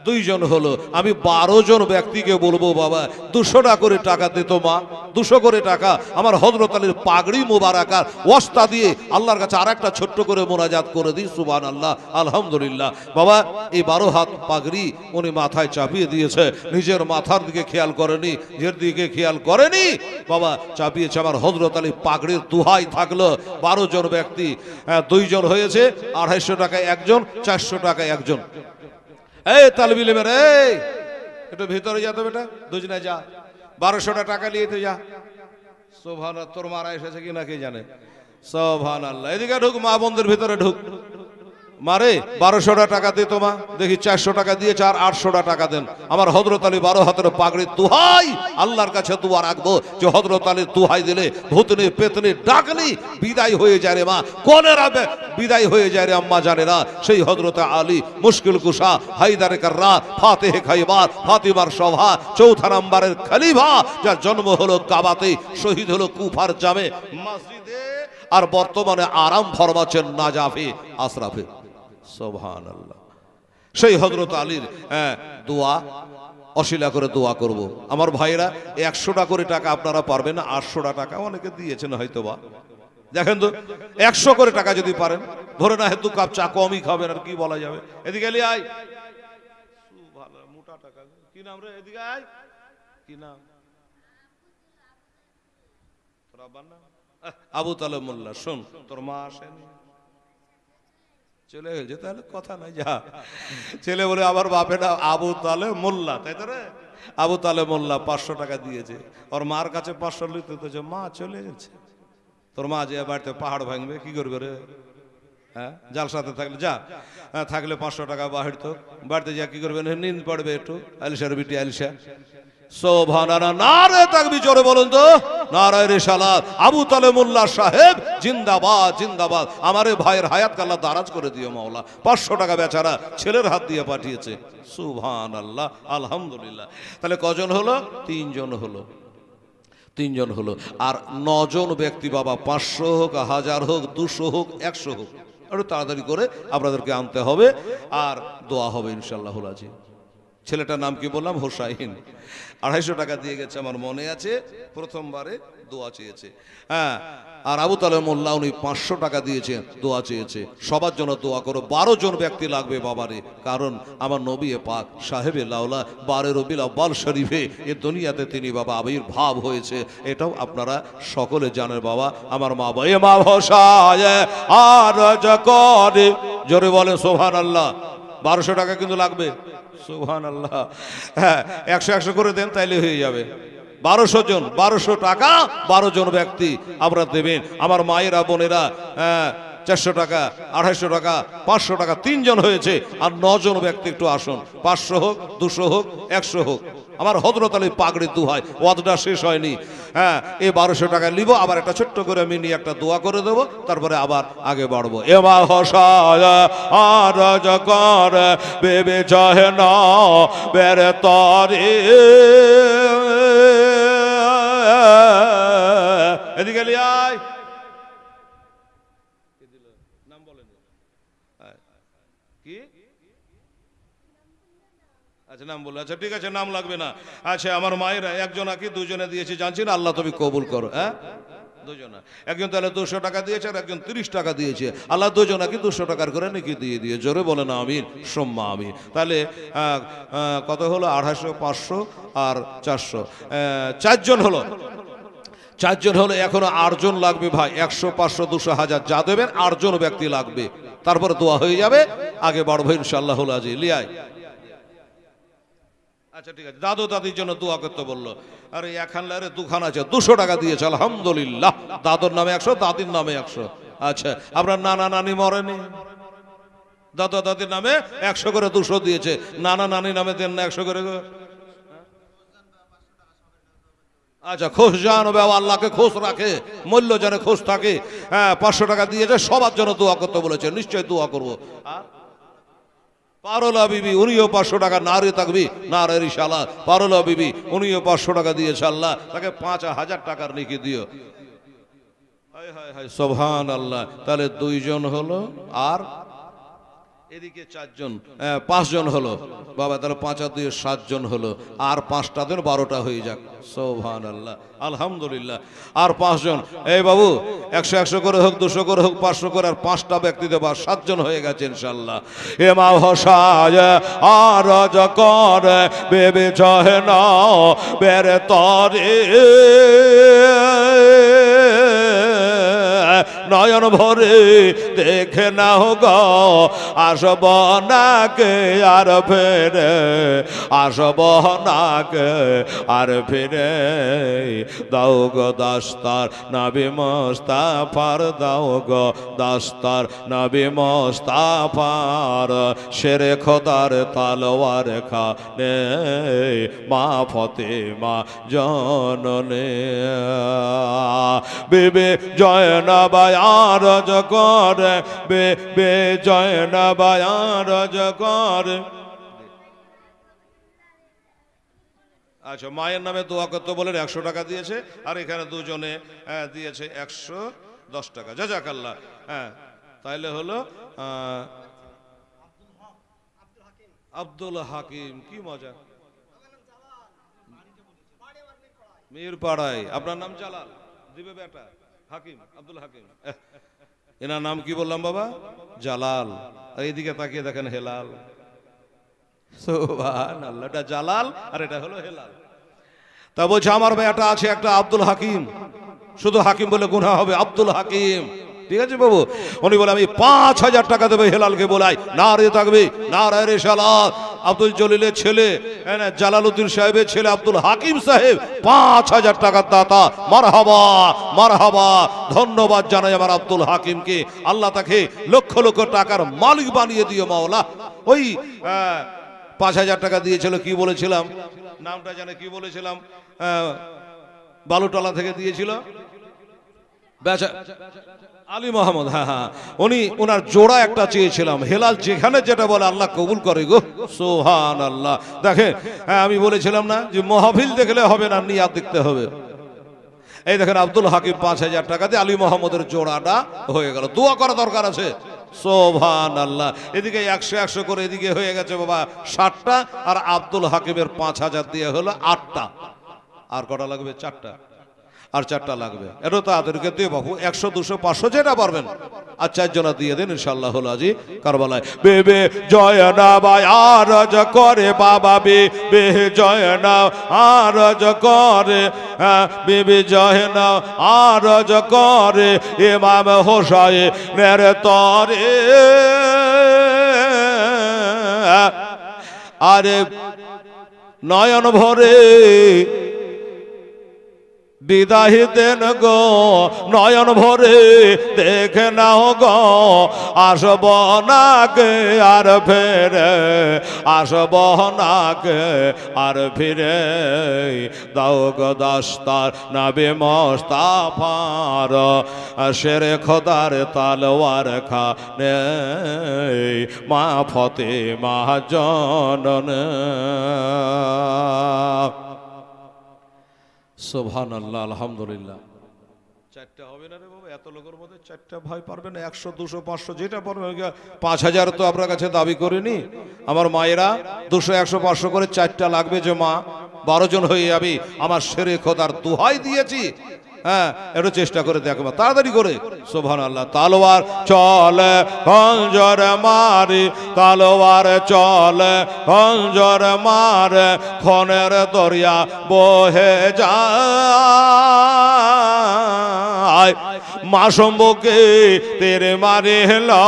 দুইজন হলো। আমি 12 জন ব্যক্তিকে বলবো বাবা 200 টাকা করে টাকা দিত মা, 200 করে টাকা আমার হযরত আলীর পাগড়ি মোবারকার ওয়াস্তা দিয়ে আল্লাহর কাছে আরেকটা ছোট্ট করে মোনাজাত করে দিই, সুবহানাল্লাহ, আলহামদুলিল্লাহ। বাবা এই 12 হাত পাগড়ি উনি মাথায় চাপিয়ে দিয়েছে, নিজের মাথার দিকে খেয়াল করেনি, নিজের দিকে খেয়াল করেনি, বাবা চাপিয়েছে। আমার হযরত আলী পাগড়ির দুহাই থাকলো। 12 জন ব্যক্তি, 2 জন হয়েছে, 250 টাকায় একজন, 400 টাকায় একজন। এই তালবি ইলমের, এই একটু ভিতরে যা তো বেটা, দুজনে যা, 1200 টাকা নিয়ে তো যা। সুবহানাল্লাহ, তোর মারা এসেছে কিনা কে জানে। সুবহানাল্লাহ, এদিকে ঢুক, মা বোনদের ভিতরে ঢুক। মারে 1200 টাকা দিত মা, দেখি 400 টাকা দিয়েছে, আর 800 টাকা দেন। আমার হযরত আলী 12 হাতের পাগড়ির দুহাই আল্লাহর কাছে দোয়া রাখবো যে হযরত আলীর দুহাই দিলে ভূতনি পেতনি ডাকনি বিদায় হয়ে যায় রে মা, কোনের বিদায় হয়ে যায় রে আম্মা জানেরা। সেই হযরত আলী মুশকিল কুশা, হায়দারে কাররাত, ফাতেহে খাইবার, ফাতিমার সভা, 4 নম্বরের খলিফা, যার জন্ম হলো কাবাতে, শহীদ হলো কুফার জামে মসজিদে, আর বর্তমানে আরাম ফরমাচ্ছেন নাজাফে আশরাফে। সুবহানাল্লাহ, সেই হযরত আলীর দোয়া অশিলা করে দোয়া করব। আমার ভাইরা 100 টাকা করে টাকা আপনারা পারবেন না, 800 টাকা অনেকে দিয়েছেন হয়তোবা। দেখেন তো 100 করে টাকা যদি পারেন, ধরে না হেতু কাপ চা কমই খাবেন, আর কি বলা যাবে। এদিকে এলি আয়, ভালো মোটা টাকা, কি নাম রে, এদিকে আয়, কি নাম তোর আব্বার নাম? আবু তালেব মোল্লা। শোন, তোর মা আসেনি, চলে গেছে, তাহলে কথা নাই, যা। ছেলে বলে আবার বাপেরা আবু তালেব মোল্লা, তাই তো রে, আবু তালেব মোল্লা 500 টাকা দিয়েছে। ওর মার কাছে 500 লিখতে তো, মা চলে গেছে। তোর মা যে বাড়িতে পাহাড় ভাঙবে, কি করবে রে? হ্যাঁ, জালসাতে থাকলে যা, থাকলে 500 টাকা বাড়িতে যা কি করবে, নিন পড়বে একটু, আলিশার বিটি আলিশা। সুবহানাল্লাহ, নারে তাকবীর, জোরে বলুন তো, নারে রিসালাত। আবু তালেব মোল্লা সাহেব জিন্দাবাদ, জিন্দাবাদ। আমার ভাইয়ের হায়াতকে আল্লাহ দারাজ করে দিও মাওলা। 500 টাকা বেচারা ছেলের হাত দিয়ে পাঠিয়েছে। সুবহানাল্লাহ, আলহামদুলিল্লাহ। তাহলে কজন হলো? 3 জন হলো, 3 জন হলো। আর 9 জন ব্যক্তি বাবা, 500 হোক, 1000 হোক, 200 হোক, 100 হোক, একটু তাড়াতাড়ি করে আপনাদেরকে আনতে হবে, আর দোয়া হবে ইনশাআল্লাহ। ছেলেটার নাম কি বললাম? হোসাইন। 250 টাকা দিয়ে গেছে, আমার মনে আছে, প্রথমবারে দোয়া চেয়েছে। হ্যাঁ, আর আবু তালেব মোল্লা উনি 500 টাকা দিয়েছে, দোয়া চেয়েছে। সবার জন্য দোয়া করো। 12 জন ব্যক্তি লাগবে বাবারে, কারণ আমার নবী পাক সাহেবে লাউলা 12 রবিউল আউয়াল শরীফে এ দুনিয়াতে তিনি বাবা আবির্ভাব হয়েছে, এটাও আপনারা সকলে জানেন বাবা। আমার মা বলে মা হোসায় আর করে, জোরে বলেন সুবহানাল্লাহ। 1200 টাকা কিন্তু লাগবে, সুবহানাল্লাহ। হ্যাঁ, 100 100 করে দেন, তাইলে হয়ে যাবে। 1200 জন, 1200 টাকা 12 জন ব্যক্তি আপনারা দেবেন। আমার মায়েরা বোনেরা 400 টাকা, 250 টাকা, 500 টাকা, 3 জন হয়েছে। আর 9 জন ব্যক্তি একটু আসুন, 500 হোক, 200 হোক, 100 হোক। আমার হযরত আলী পাগড়ি দুহাই, ওয়াদটা শেষ হয়নি। হ্যাঁ, এই 1200 টাকা নিব, আবার একটা ছোট্ট করে আমি নিয়ে একটা দোয়া করে দেবো, তারপরে আবার আগে বাড়বো। এমা হসায় আর যকর বেবে চাহে না বেরে তরে, এদিকে লিয়াই নাম বলেন কি? আচ্ছা নাম বলে, আচ্ছা ঠিক আছে, নাম লাগবে না। আচ্ছা আমার মায়ের একজন কি দুজনে দিয়েছে জানছি না, আল্লাহ তুমি কবুল করো। হ্যাঁ দুজনা, একজন তাহলে 200 টাকা দিয়েছে আর একজন 30 টাকা দিয়েছে। আল্লাহ দুজনাকে 200 টাকার করে নাকি দিয়ে জোরে বলে না আমিন, সোম্মা আমিন। তাহলে কত হলো? 250, 500 আর 400, 4 জন হলো। 4 জন হলো, এখনো 8 জন লাগবে ভাই। 100, 500, 200, 1000 যা দেবেন 8 জন ব্যক্তি লাগবে, তারপরে দোয়া হয়ে যাবে, আগে বাড়বো ইনশাআল্লাহ। আজি লিয়াই, আচ্ছা ঠিক আছে। দাদু দাদির জন্য দোয়া করতে বললো। আরে এখানে দুখান আছে, 200 টাকা দিয়েছে আলহামদুলিল্লাহ। দাদুর নামে 100, দাদির নামে 100। আচ্ছা আপনার নানা নানি মরেনি? দাদা দাদির নামে 100 করে 200 দিয়েছে, নানা নানি নামে দেন না 100 করে? আচ্ছা খুশ জানো বাবা, আল্লাহকে খুশ রাখে, মূল্য যেন খুশ থাকে। হ্যাঁ 500 টাকা দিয়েছে, সবার জন্য দোয়া করতে বলেছে, নিশ্চয়ই দোয়া করবো। পারোলা বিবি উনিও 500 টাকা, নারে তাকবি নারে রিসালাত, পারোলা বিবি উনিও 500 টাকা দিয়েছে, আল্লাহ তাকে 5000 টাকার নেকি দিও। হায় হায় হায় সুবহানাল্লাহ। তাহলে 2 জন হলো, আর এদিকে 4 জন, 5 জন হলো বাবা। তাহলে 5 আর 2 7 জন হলো, আর 5টা দিন 12টা হয়ে যাক। সুবহানাল্লাহ আলহামদুলিল্লাহ। আর 5 জন, এই বাবু 100 100 করে হোক, 200 করে হোক, 500 করে, আর 5টা ব্যক্তি দেব, 7 জন হয়ে গেছে ইনশাআল্লাহ। এমা হসায় আর যকর বেবে চাহে না বেরে তরে, নয়ন ভরে দেখে না গো আসব নাকে আর ফেরে, আসব নাকে আর ফিরে। দাও গো দাস্তার নবী মুস্তাফার, দাও গো দাস্তার নবী মুস্তাফার, শেরে খোদার তালোয়ার খানে মা ফতেমা জননে, বিবি জয়নব আরজ করে, বে জয়নব আরজ করে। আচ্ছা মায়ের নামে দোয়া করতে বলেন, 100 টাকা দিয়েছে, আর এখানে দুজনে দিয়েছে 110 টাকা। জাযাকাল্লাহ। হ্যাঁ তাইলে হলো আব্দুল হাকিম। কি মজা, মিরপাড়ায়। আপনার নাম জালাল, দিবে বেটা হাকিম, আব্দুল হাকিম। এনার নাম কি বললাম বাবা? জালাল। আর এইদিকে তাকিয়ে দেখেন হেলাল। সুবহানাল্লাহ, এটা জালাল আর এটা হলো হেলাল। তা বলছে আমার বেটা আছে একটা আব্দুল হাকিম, শুধু হাকিম বলে গুনাহ হবে, আব্দুল হাকিম। ঠিক আছে বাবু। উনি বলে আমি 5000 টাকা দেবে হেলালকে বলাই, নারে তাকবীর নারে রিসালাত। আব্দুল জলিলের ছেলে জালালউদ্দিন সাহেবের ছেলে আব্দুল হাকিম সাহেব 5000 টাকার দাতা। মারহাবা মারহাবা, ধন্যবাদ জানাই আমার আব্দুল হাকিমকে। আল্লাহ তাকে লক্ষ লক্ষ টাকার মালিক বানিয়ে দিও মাওলা। ওই 5000 টাকা দিয়েছিল, কি বলেছিলাম নামটা জানে, কি বলেছিলাম, বালুটলা থেকে দিয়েছিল আলী মোহাম্মদ। হ্যাঁ হ্যাঁ, উনি ওনার জোড়া একটা চেয়েছিলাম। হেলাল যেখানে যেটা বলে আল্লাহ কবুল করে গো, সুবহানাল্লাহ। দেখেন আমি বলেছিলাম না যে মাহফিল দেখলে হবে না, নিয়াত দেখতে হবে। এই দেখেন আব্দুল হাকিম 5000 টাকা দিয়ে আলী মোহাম্মদের জোড়াটা হয়ে গেল। দোয়া করা দরকার আছে। সুবহানাল্লাহ। এদিকে 100 100 করে এদিকে হয়ে গেছে বাবা 60টা, আর আব্দুল হাকিমের 5000 দিয়ে হলো 8টা। আর কটা লাগবে? 4টা, আর 4টা লাগবে। এটা তাদেরকে দিয়ে বাবু 100 200 500 যেটা পারবেন, আর 4 জনা দিয়ে দেন ইনশাআল্লাহ আজি কারবালায়। বেবে জয়নব আরজ করে বাবা, বে জয়নব আরজ করে, বেবে জয়নব আরজ করে ইমাম হোসাইনের তরে। আরে নয়ন ভরে বিদায় দেন গো নয়ন ভরে দেখে নাও গো আসব না কে আর ফিরে আসব না কে আর ফিরে দাও গো দস্তার নবী মুস্তাফার শেরে খোদার তলোয়ার খানে মা ফাতেমা জননী সুবহানাল্লাহ আলহামদুলিল্লাহ। চারটা হবে না রে বাবা, এত লোকের মধ্যে চারটা ভাই পারবে না? 100 200 500 যেটা পারবে। 5000 তো আপনার কাছে দাবি করিনি আমার মায়েরা, 200 100 500 করে চারটা লাগবে যে মা 12 জন হয়ে যাবি। আমার শেরে খোদার দোহাই দিয়েছি, হ্যাঁ একটু চেষ্টা করে দেখো তাড়াতাড়ি করে। সুবহানাল্লাহ। তালোয়ার চলে খঞ্জর মারি, তালোয়ার চলে খঞ্জর মারে, খনের দরিয়া বহে যায় মাসম্বকে তেরে মারে লো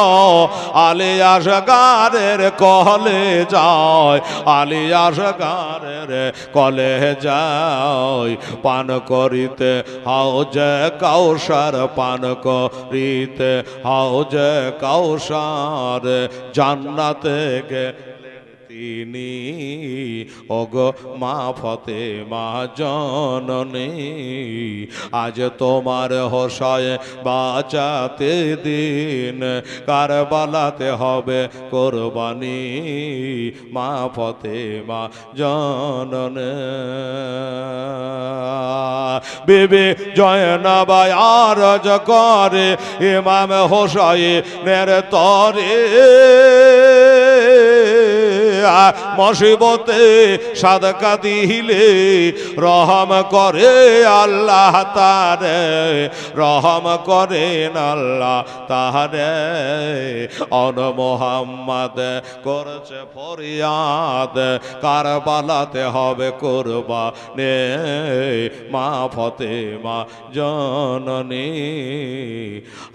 আলিয়াস গারের কলে যায়, আলিয়াস গারের কলে যায় পান করিতে হাউজে কাউসার, পান করিতে হাউজে কাউসার জান্নাতে গেলেন তিনি ওগো মা ফাতেমা জননী। আজ তোমার হোসায় বাঁচাতে দিন, কারবালাতে হবে কোরবানি মা ফাতেমা জননী। বিবি জয়নব আরজ করে ইমাম হোসাইনের তরে, মুসিবতে সাদকা দিলে রহম করে আল্লাহ তারে, রহম করেন আল্লাহ তারে। অন মোহাম্মদ করেছে ফরিয়াদ, কারবালাতে হবে কুরবানি মা ফাতেমা জননী।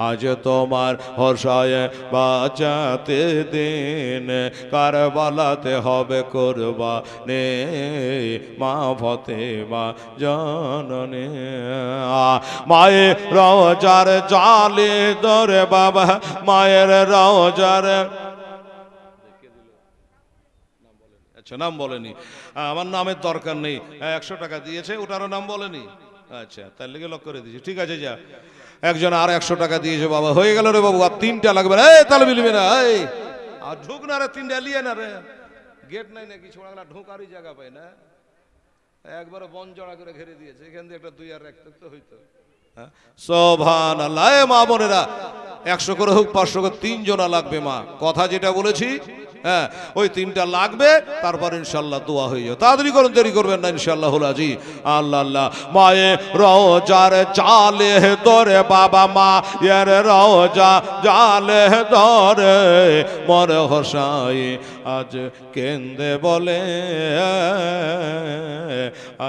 আজ তোমার হোসায় বাঁচাতে দিন, কারবালাতে হবে কুরবানি মা ফাতেমা জননী। মায়ের রওজার জালে দরে বাবা, মায়ের রওজার, আচ্ছা নাম বলেনি, আমার নামের দরকার নেই, 100 টাকা দিয়েছে ওটারও নাম বলেনি, আচ্ছা তার লেগে লক করে দিয়েছি, ঠিক আছে যা। একজন আর 100 টাকা দিয়েছে বাবা, হয়ে গেল রে বাবু, আর 3টা লাগবে না, তাহলে মিলবে না, আর ঢুক না রে, 3টা লিয়ে না রে, গেট নাই নাকি ছোড়া গেলা ঢোকারই জায়গা পাই না, একবারে বন জড়া করে ঘিরে দিয়েছে, এখান দিয়ে একটা 2 আর রাখতে তো হইতো। সুবহানাল্লাহ। মা বোনেরা 100 করে হোক 500 করে 3 জনা লাগবে মা, কথা যেটা বলেছি, হ্যাঁ ওই 3টা লাগবে, তারপর ইনশাল্লাহ দোয়া হয়ে যাবে। তাড়াতাড়ি করুন, দেরি করবেন না ইনশাল্লাহ জি। আল্লাহ আল্লাহ। মায়ে রওজার জালে তোরে বাবা, মা এর রওজা জালে ধরে মর হোসাই আজ কেন্দে বলে,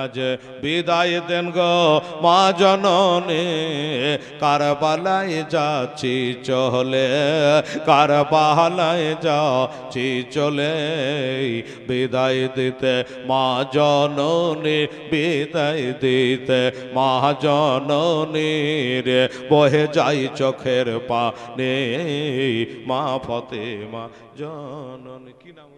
আজ বিদায় দেন গো মা জননী, কারবালায় যাচ্ছি চলে, কারবালায় যাচ্ছি চলে, বিদায় দিতে মা জননী, বিদায় দিতে মা জননী রে বহে যাই চোখের পানি মা ফাতেমা জননী। কি নাম?